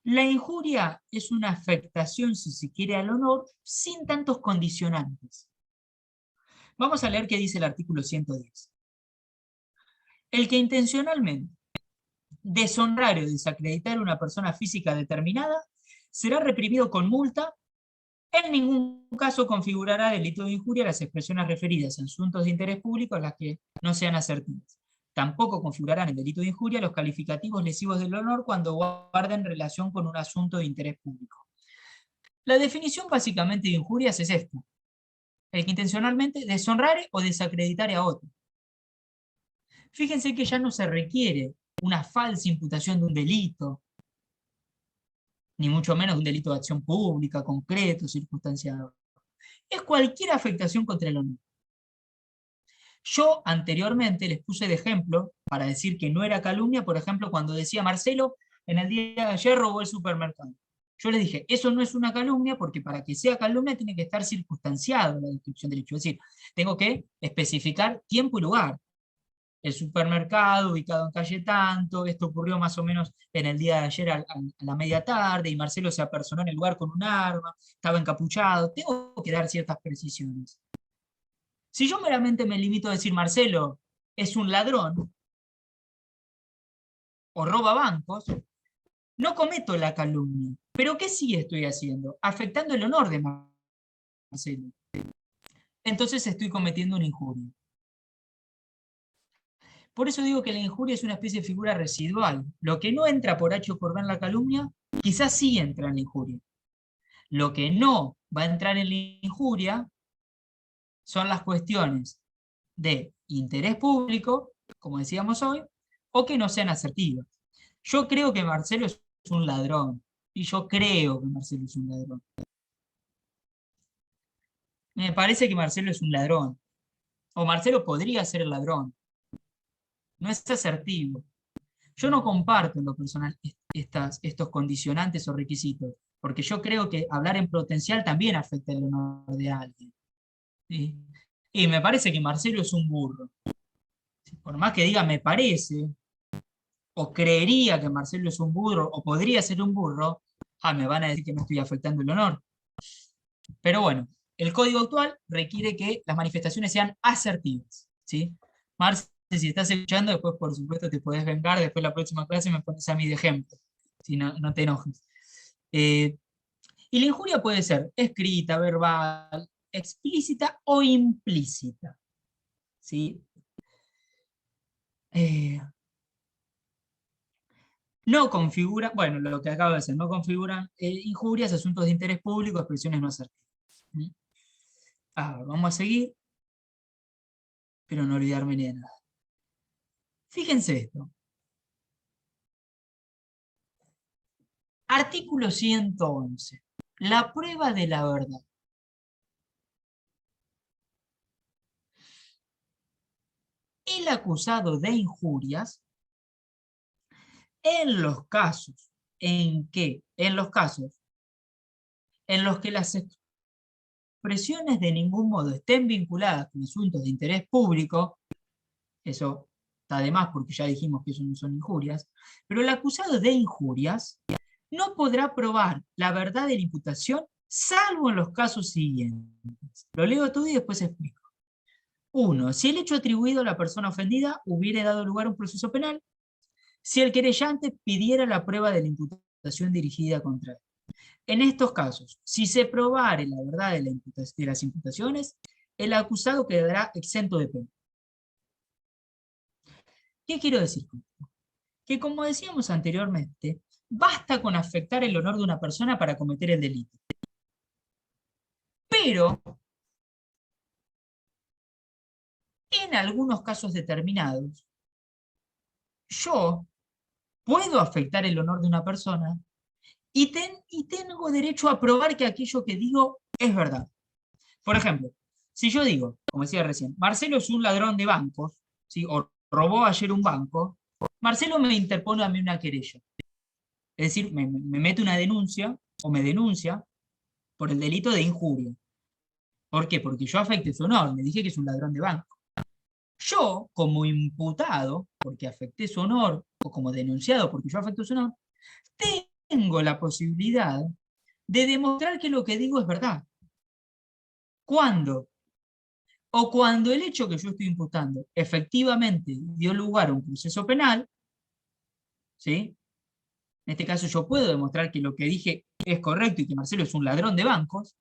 La injuria es una afectación, si se quiere, al honor sin tantos condicionantes. Vamos a leer qué dice el artículo 110. El que intencionalmente deshonrar o desacreditar a una persona física determinada será reprimido con multa. En ningún caso configurará delito de injuria las expresiones referidas en asuntos de interés público a las que no sean asertivas. Tampoco configurarán el delito de injuria los calificativos lesivos del honor cuando guarden relación con un asunto de interés público. La definición básicamente de injurias es esta: el que intencionalmente deshonrare o desacreditare a otro. Fíjense que ya no se requiere una falsa imputación de un delito, ni mucho menos de un delito de acción pública, concreto, circunstanciado. Es cualquier afectación contra el honor. Yo anteriormente les puse de ejemplo, para decir que no era calumnia, por ejemplo, cuando decía Marcelo, en el día de ayer robó el supermercado. Yo les dije, eso no es una calumnia, porque para que sea calumnia tiene que estar circunstanciado la descripción del hecho. Es decir, tengo que especificar tiempo y lugar. El supermercado ubicado en calle tanto, esto ocurrió más o menos en el día de ayer a la media tarde, y Marcelo se apersonó en el lugar con un arma, estaba encapuchado. Tengo que dar ciertas precisiones. Si yo meramente me limito a decir Marcelo es un ladrón o roba bancos, no cometo la calumnia. ¿Pero qué sí estoy haciendo? Afectando el honor de Marcelo. Entonces estoy cometiendo una injuria. Por eso digo que la injuria es una especie de figura residual. Lo que no entra por H o por B en la calumnia, quizás sí entra en la injuria. Lo que no va a entrar en la injuria son las cuestiones de interés público, como decíamos hoy, o que no sean asertivas. Yo creo que Marcelo es un ladrón, y yo creo que Marcelo es un ladrón. Me parece que Marcelo es un ladrón, o Marcelo podría ser el ladrón. No es asertivo. Yo no comparto en lo personal estos condicionantes o requisitos, porque yo creo que hablar en potencial también afecta el honor de alguien. ¿Sí? Y me parece que Marcelo es un burro. Por más que diga me parece, o creería que Marcelo es un burro, o podría ser un burro, me van a decir que me estoy afectando el honor. Pero bueno, el código actual requiere que las manifestaciones sean asertivas. ¿Sí? Marce, si estás escuchando, después por supuesto te podés vengar, después la próxima clase me pones a mí de ejemplo. Si no, no te enojes. Y la injuria puede ser escrita, verbal, explícita o implícita. ¿Sí? No configura, bueno, lo que acabo de decir, no configuran injurias, asuntos de interés público, expresiones no asertivas. Vamos a seguir, pero no olvidarme ni de nada. Fíjense esto. Artículo 111. La prueba de la verdad. El acusado de injurias, en los casos en los que las expresiones de ningún modo estén vinculadas con asuntos de interés público, eso está de más porque ya dijimos que eso no son injurias, pero el acusado de injurias no podrá probar la verdad de la imputación salvo en los casos siguientes. Lo leo todo y después explico. 1. Si el hecho atribuido a la persona ofendida hubiera dado lugar a un proceso penal, si el querellante pidiera la prueba de la imputación dirigida contra él. En estos casos, si se probare la verdad de las imputaciones, el acusado quedará exento de pena. ¿Qué quiero decir con esto? Que como decíamos anteriormente, basta con afectar el honor de una persona para cometer el delito. Pero, en algunos casos determinados, yo puedo afectar el honor de una persona y tengo derecho a probar que aquello que digo es verdad. Por ejemplo, si yo digo, como decía recién, Marcelo es un ladrón de bancos, ¿sí? O robó ayer un banco, Marcelo me interpone a mí una querella. Es decir, me mete una denuncia o me denuncia por el delito de injuria. ¿Por qué? Porque yo afecté su honor, le dije que es un ladrón de banco. Yo, como imputado, porque afecté su honor, o como denunciado porque yo afecté su honor, tengo la posibilidad de demostrar que lo que digo es verdad. ¿Cuándo? O cuando el hecho que yo estoy imputando efectivamente dio lugar a un proceso penal, ¿sí? En este caso yo puedo demostrar que lo que dije es correcto y que Marcelo es un ladrón de bancos,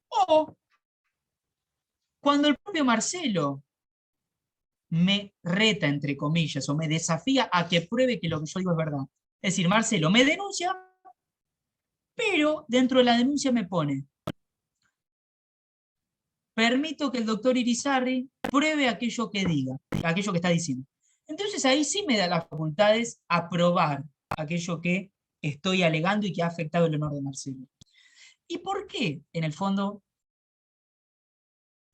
o cuando el propio Marcelo me reta, entre comillas, o me desafía a que pruebe que lo que yo digo es verdad. Es decir, Marcelo me denuncia, pero dentro de la denuncia me pone: permito que el doctor Irizarry pruebe aquello que diga, aquello que está diciendo. Entonces ahí sí me da las facultades a probar aquello que estoy alegando y que ha afectado el honor de Marcelo. ¿Y por qué, en el fondo,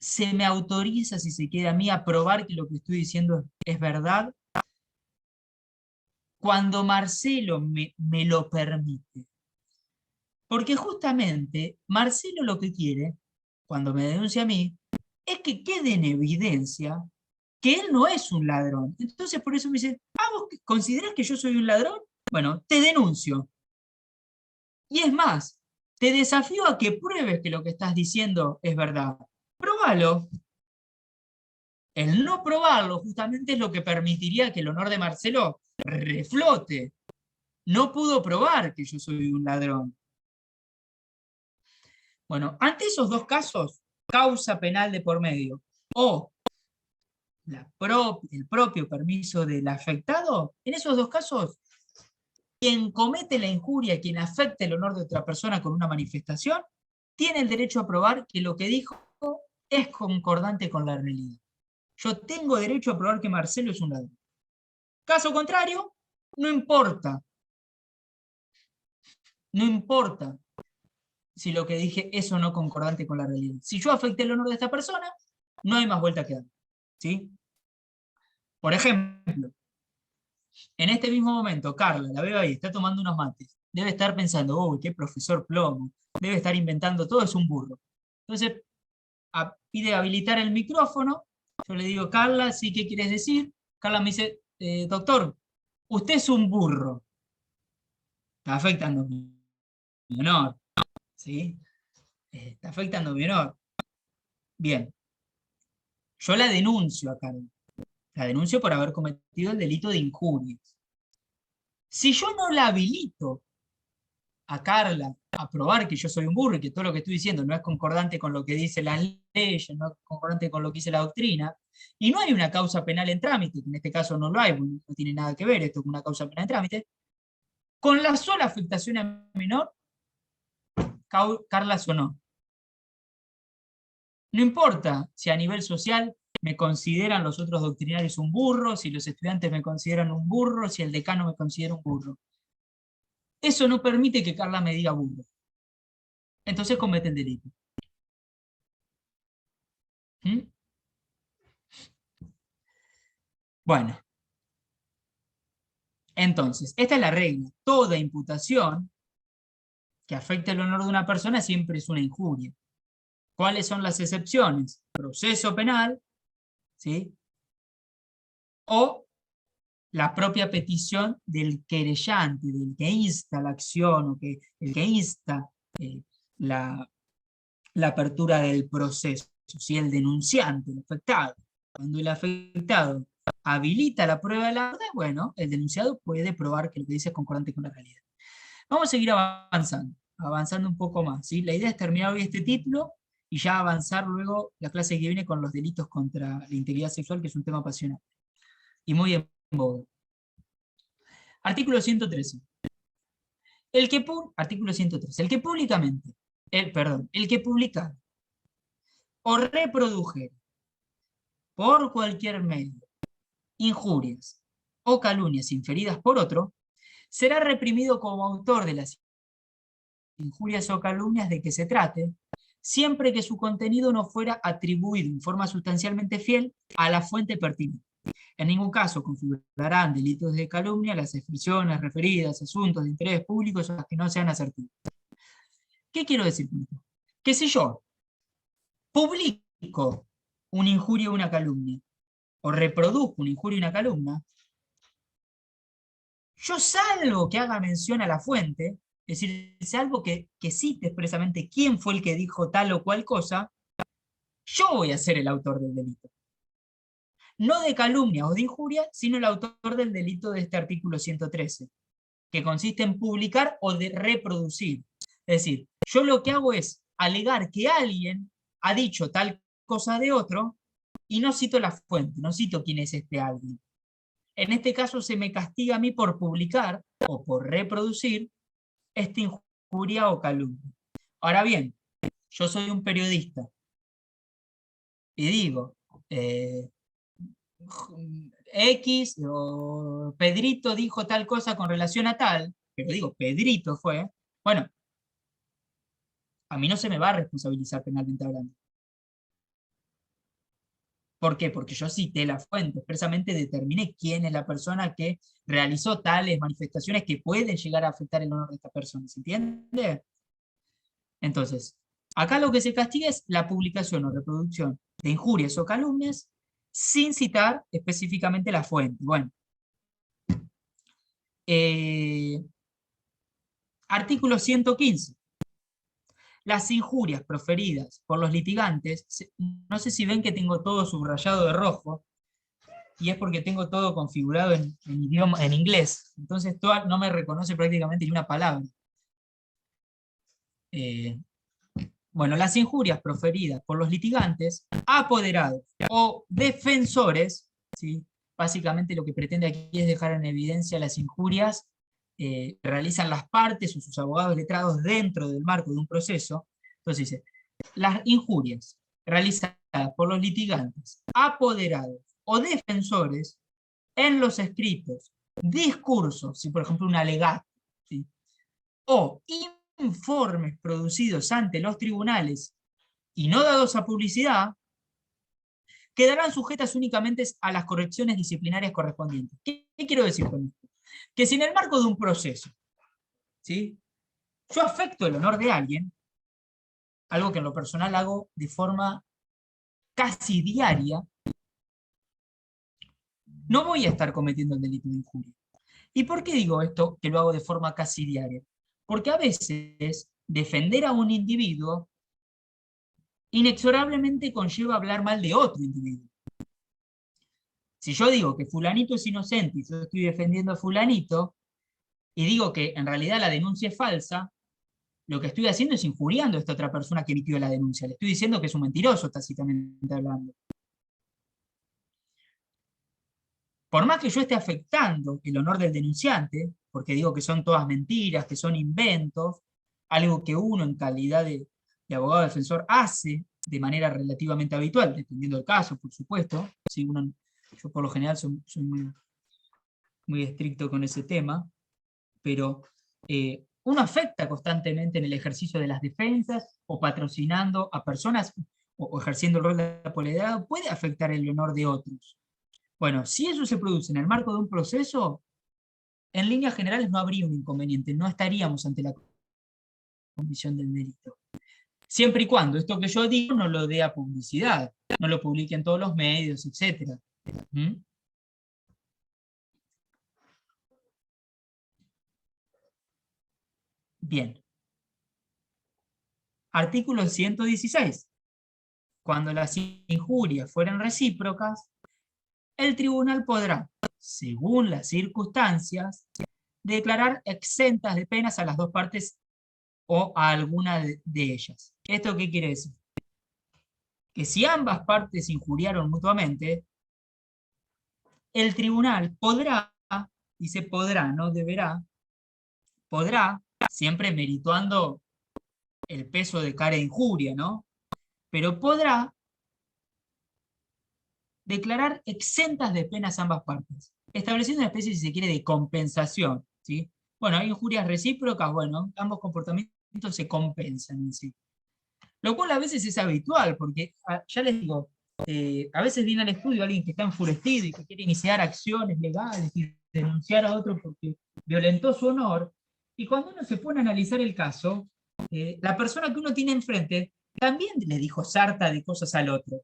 se me autoriza, si se quiere a mí, a probar que lo que estoy diciendo es verdad cuando Marcelo me lo permite? Porque justamente Marcelo lo que quiere, cuando me denuncia a mí, es que quede en evidencia que él no es un ladrón. Entonces por eso me dice: ¿vos considerás que yo soy un ladrón? Bueno, te denuncio. Y es más, te desafío a que pruebes que lo que estás diciendo es verdad. Probalo. El no probarlo justamente es lo que permitiría que el honor de Marcelo reflote. No pudo probar que yo soy un ladrón. Bueno, ante esos dos casos, causa penal de por medio o el propio permiso del afectado, en esos dos casos, quien comete la injuria, quien afecta el honor de otra persona con una manifestación, tiene el derecho a probar que lo que dijo es concordante con la realidad. Yo tengo derecho a probar que Marcelo es un ladrón. Caso contrario, no importa. No importa si lo que dije es o no concordante con la realidad. Si yo afecté el honor de esta persona, no hay más vuelta que dar. ¿Sí? Por ejemplo, en este mismo momento, Carla, la veo ahí, está tomando unos mates. Debe estar pensando: uy, qué profesor plomo. Debe estar inventando, todo es un burro. Entonces, pide habilitar el micrófono. Yo le digo: Carla, ¿sí qué quieres decir? Carla me dice: doctor, usted es un burro. Está afectando mi honor. ¿Sí? Está afectando mi honor. Bien, yo la denuncio a Carla. La denuncio por haber cometido el delito de injurias. Si yo no la habilito a Carla a probar que yo soy un burro y que todo lo que estoy diciendo no es concordante con lo que dice las leyes, no es concordante con lo que dice la doctrina, y no hay una causa penal en trámite, que en este caso no lo hay, no tiene nada que ver esto con una causa penal en trámite, con la sola afectación a menor, Carla sonó. No importa si a nivel social me consideran los otros doctrinarios un burro, si los estudiantes me consideran un burro, si el decano me considera un burro. Eso no permite que Carla me diga burro. Entonces cometen delito. ¿Mm? Bueno, entonces, esta es la regla. Toda imputación que afecte el honor de una persona siempre es una injuria. ¿Cuáles son las excepciones? Proceso penal, ¿sí? O la propia petición del querellante, del que insta la acción, o el que insta eh, la, la apertura del proceso, ¿sí? El denunciante, el afectado. Cuando el afectado habilita la prueba de la verdad, bueno, el denunciado puede probar que lo que dice es concordante con la realidad. Vamos a seguir avanzando un poco más, ¿sí? La idea es terminar hoy este título y ya avanzar luego la clase que viene con los delitos contra la integridad sexual, que es un tema apasionante y muy en boga. Artículo 113. Artículo 113. El que públicamente, el que publica o reprodujere por cualquier medio injurias o calumnias inferidas por otro, será reprimido como autor de las injurias o calumnias de que se trate, siempre que su contenido no fuera atribuido en forma sustancialmente fiel a la fuente pertinente. En ningún caso configurarán delitos de calumnia las expresiones referidas a asuntos de interés público o las que no sean asertivas. ¿Qué quiero decir con esto? Que si yo publico una injuria o una calumnia, o reproduzco una injuria y una calumnia, yo salvo que haga mención a la fuente, es decir, salvo que cite expresamente quién fue el que dijo tal o cual cosa, yo voy a ser el autor del delito. No de calumnia o de injuria, sino el autor del delito de este artículo 113, que consiste en publicar o de reproducir. Es decir, yo lo que hago es alegar que alguien ha dicho tal cosa de otro y no cito la fuente, no cito quién es este alguien. En este caso se me castiga a mí por publicar o por reproducir esta injuria o calumnia. Ahora bien, yo soy un periodista y digo, X o Pedrito dijo tal cosa con relación a tal, pero digo, Pedrito fue, bueno, a mí no se me va a responsabilizar penalmente hablando. ¿Por qué? Porque yo cité la fuente, expresamente determiné quién es la persona que realizó tales manifestaciones que pueden llegar a afectar el honor de esta persona, ¿se entiende? Entonces, acá lo que se castiga es la publicación o reproducción de injurias o calumnias sin citar específicamente la fuente. Bueno, artículo 115. Las injurias proferidas por los litigantes, no sé si ven que tengo todo subrayado de rojo, y es porque tengo todo configurado en idioma, en inglés, entonces no me reconoce prácticamente ni una palabra. Bueno, las injurias proferidas por los litigantes, apoderados o defensores, ¿sí? Básicamente lo que pretende aquí es dejar en evidencia las injurias que realizan las partes o sus abogados letrados dentro del marco de un proceso. Entonces dice, las injurias realizadas por los litigantes, apoderados o defensores en los escritos, discursos, si por ejemplo un alegato, ¿sí? O informes producidos ante los tribunales y no dados a publicidad, quedarán sujetas únicamente a las correcciones disciplinarias correspondientes. ¿Qué quiero decir con esto? Que si en el marco de un proceso, ¿sí?, yo afecto el honor de alguien, algo que en lo personal hago de forma casi diaria, no voy a estar cometiendo el delito de injuria. ¿Y por qué digo esto, que lo hago de forma casi diaria? Porque a veces defender a un individuo inexorablemente conlleva hablar mal de otro individuo. Si yo digo que fulanito es inocente y yo estoy defendiendo a fulanito, y digo que en realidad la denuncia es falsa, lo que estoy haciendo es injuriando a esta otra persona que emitió la denuncia. Le estoy diciendo que es un mentiroso, tácitamente hablando. Por más que yo esté afectando el honor del denunciante, porque digo que son todas mentiras, que son inventos, algo que uno en calidad de abogado defensor hace de manera relativamente habitual, dependiendo del caso, por supuesto. ¿Sí? Yo por lo general soy muy estricto con ese tema, pero uno afecta constantemente en el ejercicio de las defensas o patrocinando a personas o ejerciendo el rol de apoderado, puede afectar el honor de otros. Bueno, si eso se produce en el marco de un proceso, en líneas generales no habría un inconveniente, no estaríamos ante la comisión del delito. Siempre y cuando esto que yo digo no lo dé a publicidad, no lo publique en todos los medios, etc. ¿Mm? Bien. Artículo 116. Cuando las injurias fueren recíprocas, el tribunal podrá, según las circunstancias, declarar exentas de penas a las dos partes o a alguna de ellas. ¿Esto qué quiere decir? Que si ambas partes injuriaron mutuamente, el tribunal podrá, dice podrá, no deberá, podrá, siempre merituando el peso de cara injuria, ¿no? Pero podrá declarar exentas de penas ambas partes, estableciendo una especie, si se quiere, de compensación, ¿sí? Bueno, hay injurias recíprocas, bueno, ambos comportamientos se compensan en sí. Lo cual a veces es habitual, porque ya les digo, a veces viene al estudio alguien que está enfurecido y que quiere iniciar acciones legales y denunciar a otro porque violentó su honor, y cuando uno se pone a analizar el caso, la persona que uno tiene enfrente también le dijo sarta de cosas al otro.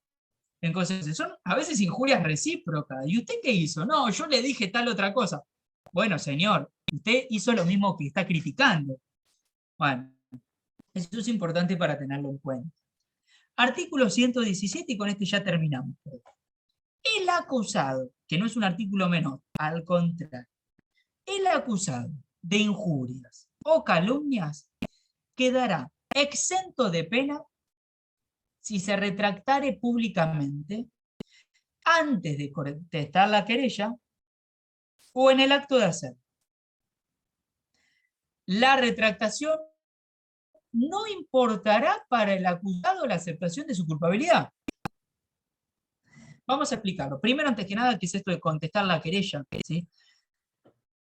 Entonces, son a veces injurias recíprocas. ¿Y usted qué hizo? No, yo le dije tal otra cosa. Bueno, señor, usted hizo lo mismo que está criticando. Bueno, eso es importante para tenerlo en cuenta. Artículo 117, y con este ya terminamos. El acusado, que no es un artículo menor, al contrario, el acusado de injurias o calumnias quedará exento de pena si se retractare públicamente antes de contestar la querella o en el acto de hacer. La retractación no importará para el acusado la aceptación de su culpabilidad. Vamos a explicarlo. Primero, antes que nada, ¿qué es esto de contestar la querella? ¿Sí?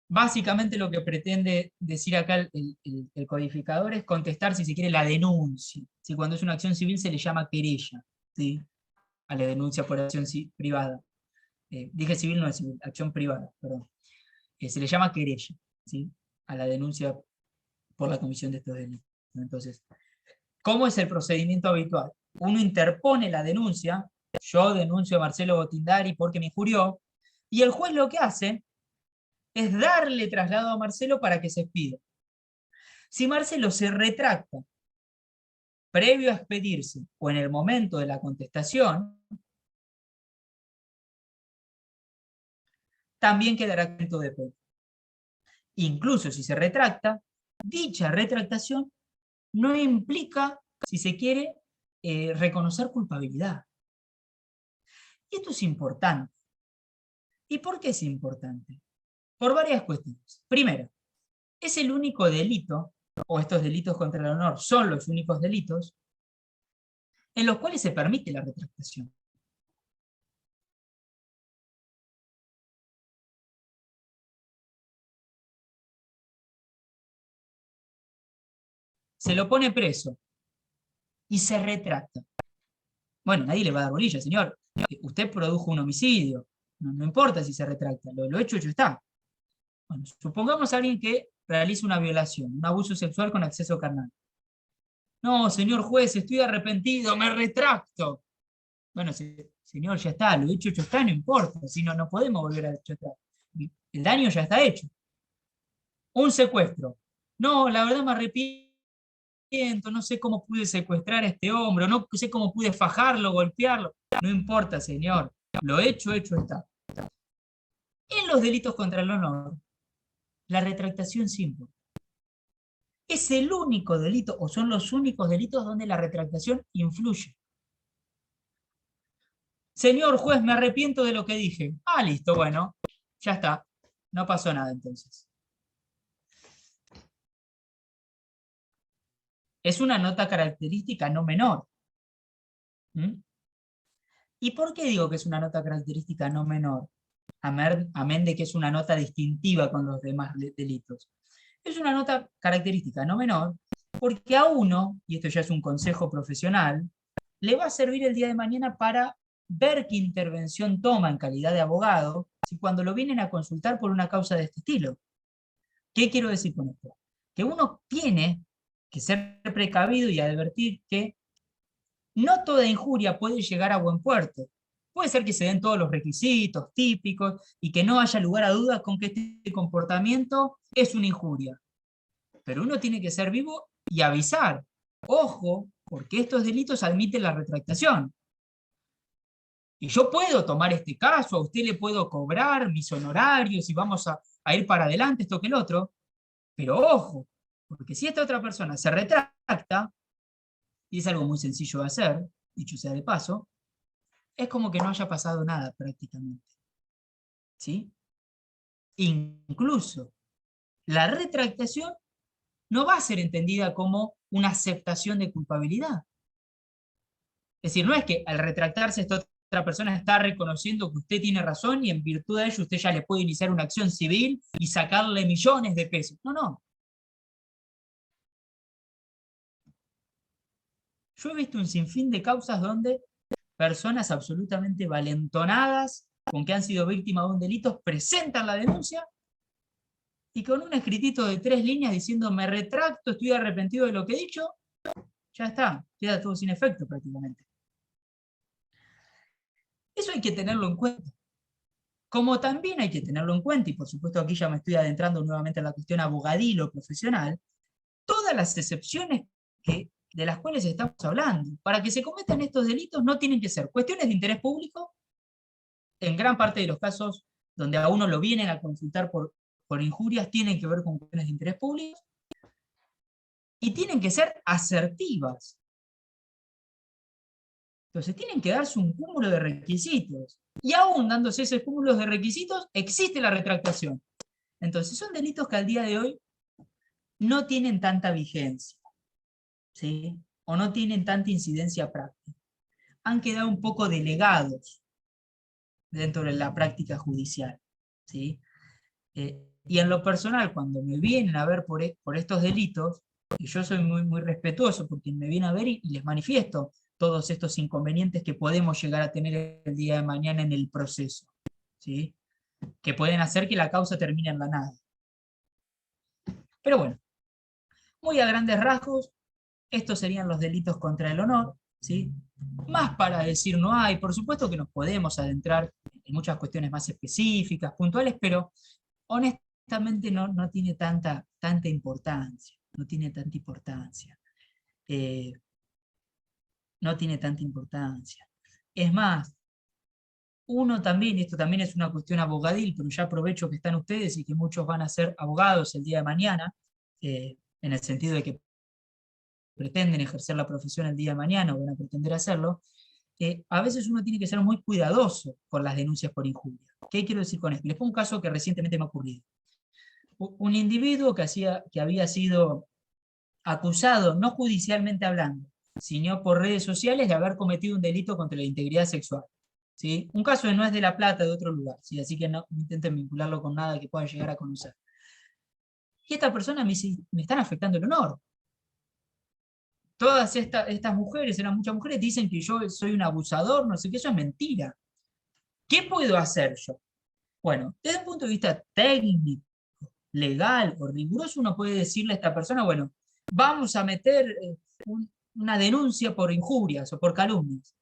Básicamente lo que pretende decir acá el codificador es contestar, si se quiere, la denuncia. ¿Sí? Cuando es una acción civil se le llama querella, ¿sí? A la denuncia por acción privada. Dije civil, no es civil, acción privada, perdón. Se le llama querella, ¿sí? A la denuncia por la comisión de estos delitos. Entonces, ¿cómo es el procedimiento habitual? Uno interpone la denuncia, yo denuncio a Marcelo Botindari porque me injurió, y el juez lo que hace es darle traslado a Marcelo para que se expida. Si Marcelo se retracta previo a expedirse o en el momento de la contestación, también quedará exento de pena. Incluso si se retracta, dicha retractación no implica, si se quiere, reconocer culpabilidad. Y esto es importante. ¿Y por qué es importante? Por varias cuestiones. Primero, es el único delito, o estos delitos contra el honor son los únicos delitos, en los cuales se permite la retractación. Se lo pone preso y se retracta. Bueno, nadie le va a dar bolilla, señor. Usted produjo un homicidio. No importa si se retracta, lo hecho está. Bueno, supongamos a alguien que realiza una violación, un abuso sexual con acceso carnal. No, señor juez, estoy arrepentido, me retracto. Bueno, señor, ya está, lo hecho está, no importa, si no, no podemos volver a hecho atrás. El daño ya está hecho. Un secuestro. No, la verdad me arrepiento, no sé cómo pude secuestrar a este hombre, no sé cómo pude fajarlo, golpearlo. No importa, señor, lo hecho está. En los delitos contra el honor, la retractación simple. Es el único delito, o son los únicos delitos donde la retractación influye. Señor juez, me arrepiento de lo que dije. Ah, listo, bueno, ya está. No pasó nada entonces. Es una nota característica no menor. ¿Mm? ¿Y por qué digo que es una nota característica no menor? Amén de que es una nota distintiva con los demás delitos. Es una nota característica no menor porque a uno, y esto ya es un consejo profesional, le va a servir el día de mañana para ver qué intervención toma en calidad de abogado si cuando lo vienen a consultar por una causa de este estilo. ¿Qué quiero decir con esto? Que uno tiene que ser precavido y advertir que no toda injuria puede llegar a buen puerto. Puede ser que se den todos los requisitos típicos y que no haya lugar a dudas con que este comportamiento es una injuria. Pero uno tiene que ser vivo y avisar. Ojo, porque estos delitos admiten la retractación. Y yo puedo tomar este caso, a usted le puedo cobrar mis honorarios y vamos a ir para adelante, esto que el otro. Pero ojo, porque si esta otra persona se retracta, y es algo muy sencillo de hacer, dicho sea de paso, es como que no haya pasado nada prácticamente. ¿Sí? Incluso la retractación no va a ser entendida como una aceptación de culpabilidad. Es decir, no es que al retractarse esta otra persona está reconociendo que usted tiene razón y en virtud de ello usted ya le puede iniciar una acción civil y sacarle millones de pesos. No, no. Yo he visto un sinfín de causas donde personas absolutamente valentonadas con que han sido víctimas de un delito presentan la denuncia y con un escritito de 3 líneas diciendo me retracto, estoy arrepentido de lo que he dicho, ya está, queda todo sin efecto prácticamente. Eso hay que tenerlo en cuenta. Como también hay que tenerlo en cuenta, y por supuesto aquí ya me estoy adentrando nuevamente en la cuestión abogadil o profesional, todas las excepciones de las cuales estamos hablando. Para que se cometan estos delitos no tienen que ser cuestiones de interés público, en gran parte de los casos donde a uno lo vienen a consultar por injurias, tienen que ver con cuestiones de interés público, y tienen que ser asertivas. Entonces tienen que darse un cúmulo de requisitos. Y aún dándose ese cúmulo de requisitos, existe la retractación. Entonces son delitos que al día de hoy no tienen tanta vigencia, ¿sí? O no tienen tanta incidencia práctica. Han quedado un poco delegados dentro de la práctica judicial, ¿sí? Y en lo personal, cuando me vienen a ver por estos delitos, y yo soy muy respetuoso por quien me viene a ver y les manifiesto todos estos inconvenientes que podemos llegar a tener el día de mañana en el proceso, ¿sí? Que pueden hacer que la causa termine en la nada. Pero bueno, muy a grandes rasgos, estos serían los delitos contra el honor, ¿sí? Más para decir no hay, por supuesto que nos podemos adentrar en muchas cuestiones más específicas, puntuales, pero honestamente no tiene tanta importancia, no tiene tanta importancia. No tiene tanta importancia. Es más, uno también, y esto también es una cuestión abogadil, pero ya aprovecho que están ustedes y que muchos van a ser abogados el día de mañana, en el sentido de que pretenden ejercer la profesión el día de mañana o van a pretender hacerlo, a veces uno tiene que ser muy cuidadoso con las denuncias por injuria. ¿Qué quiero decir con esto? Les pongo un caso que recientemente me ha ocurrido. Un individuo que había sido acusado, no judicialmente hablando, sino por redes sociales de haber cometido un delito contra la integridad sexual. ¿Sí? Un caso que no es de La Plata, de otro lugar, ¿sí? Así que no intenten vincularlo con nada que puedan llegar a conocer. Y esta persona me dice, me están afectando el honor. Todas estas mujeres, eran muchas mujeres, dicen que yo soy un abusador, no sé qué, eso es mentira. ¿Qué puedo hacer yo? Bueno, desde un punto de vista técnico, legal o riguroso, uno puede decirle a esta persona, bueno, vamos a meter una denuncia por injurias o por calumnias.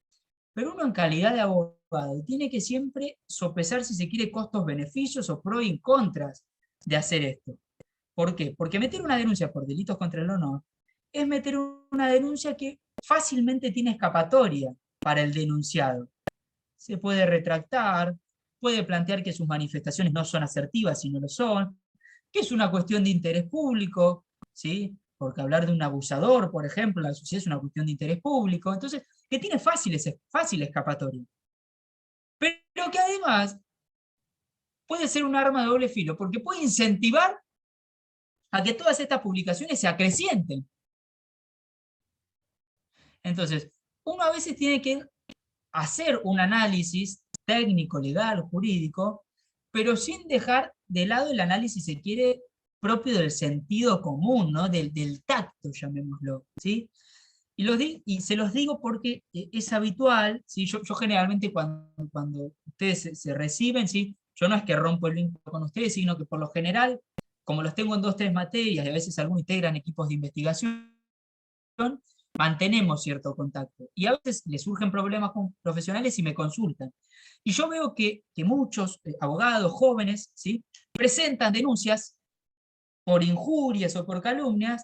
Pero uno en calidad de abogado tiene que siempre sopesar si se quiere costos-beneficios o pros y contras de hacer esto. ¿Por qué? Porque meter una denuncia por delitos contra el honor es meter una denuncia que fácilmente tiene escapatoria para el denunciado. Se puede retractar, puede plantear que sus manifestaciones no son asertivas si no lo son, que es una cuestión de interés público, ¿sí? Porque hablar de un abusador, por ejemplo, en la sociedad es una cuestión de interés público, entonces, que tiene fácil escapatoria. Pero que además puede ser un arma de doble filo, porque puede incentivar a que todas estas publicaciones se acrecienten. Entonces, uno a veces tiene que hacer un análisis técnico, legal, jurídico, pero sin dejar de lado el análisis, si se quiere, propio del sentido común, ¿no? del tacto, llamémoslo, ¿sí? Y se los digo porque es habitual, ¿sí? Yo generalmente cuando ustedes se reciben, ¿sí? Yo no es que rompo el vínculo con ustedes, sino que por lo general, como los tengo en 2, 3 materias, y a veces algunos integran equipos de investigación, mantenemos cierto contacto. Y a veces les surgen problemas con profesionales y me consultan. Y yo veo que muchos abogados jóvenes, ¿sí? Presentan denuncias por injurias o por calumnias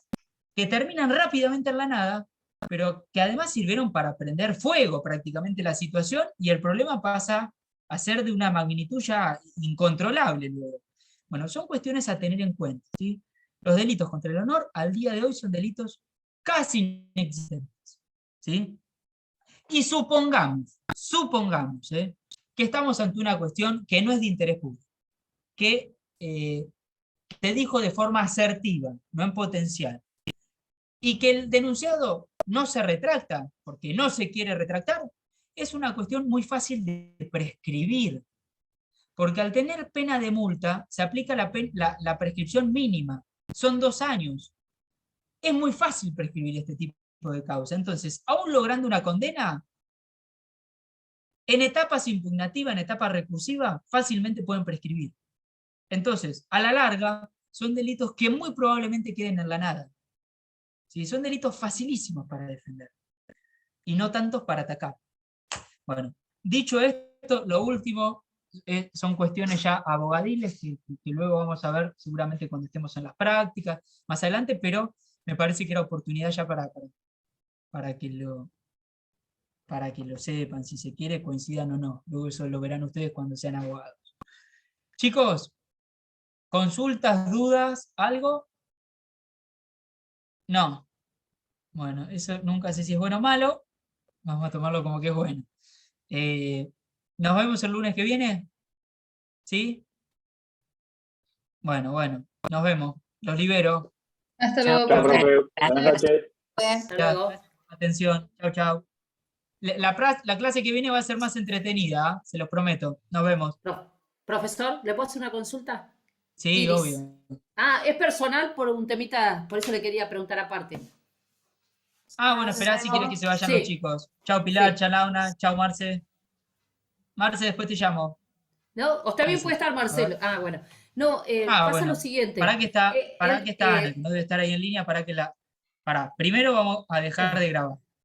que terminan rápidamente en la nada, pero que además sirvieron para prender fuego prácticamente la situación y el problema pasa a ser de una magnitud ya incontrolable luego. Bueno, son cuestiones a tener en cuenta, ¿sí? Los delitos contra el honor al día de hoy son delitos casi inexistentes, ¿sí? Y supongamos, que estamos ante una cuestión que no es de interés público, que te dijo de forma asertiva, no en potencial, y que el denunciado no se retracta porque no se quiere retractar, es una cuestión muy fácil de prescribir, porque al tener pena de multa se aplica la prescripción mínima, son 2 años. Es muy fácil prescribir este tipo de causa. Entonces, aún logrando una condena, en etapas impugnativas, en etapa recursiva, fácilmente pueden prescribir. Entonces, a la larga, son delitos que muy probablemente queden en la nada. ¿Sí? Son delitos facilísimos para defender y no tantos para atacar. Bueno, dicho esto, lo último son cuestiones ya abogadiles que luego vamos a ver seguramente cuando estemos en las prácticas más adelante, pero me parece que era oportunidad ya para para que lo sepan, si se quiere, coincidan o no. Luego eso lo verán ustedes cuando sean abogados. Chicos, ¿consultas, dudas, algo? No. Bueno, eso nunca sé si es bueno o malo. Vamos a tomarlo como que es bueno. Eh, ¿Nos vemos el lunes que viene? ¿Sí? Bueno, nos vemos. Los libero. Hasta Chao, luego, Chao, profe. profe. Buenas gracias. noches. Hasta Ya, luego. gracias por la atención. Chau, chau. La clase que viene va a ser más entretenida, ¿ah? Se los prometo. Nos vemos. Profesor, ¿le puedo hacer una consulta? Sí, Iris. obvio. Ah, es personal por un temita, por eso le quería preguntar aparte. Ah, bueno, esperá si quieres que se vayan los Sí, chicos. Chau, Pilar, sí. chau, Launa, chau, Marce. Marce, después te llamo. ¿No? O también Marce, puede estar a Marcelo. ver. Ah, bueno. No, Ah, pasa lo bueno. siguiente. Para que está Ana, Él, que no debe estar ahí en línea, para que la. Para, primero vamos a dejar de grabar.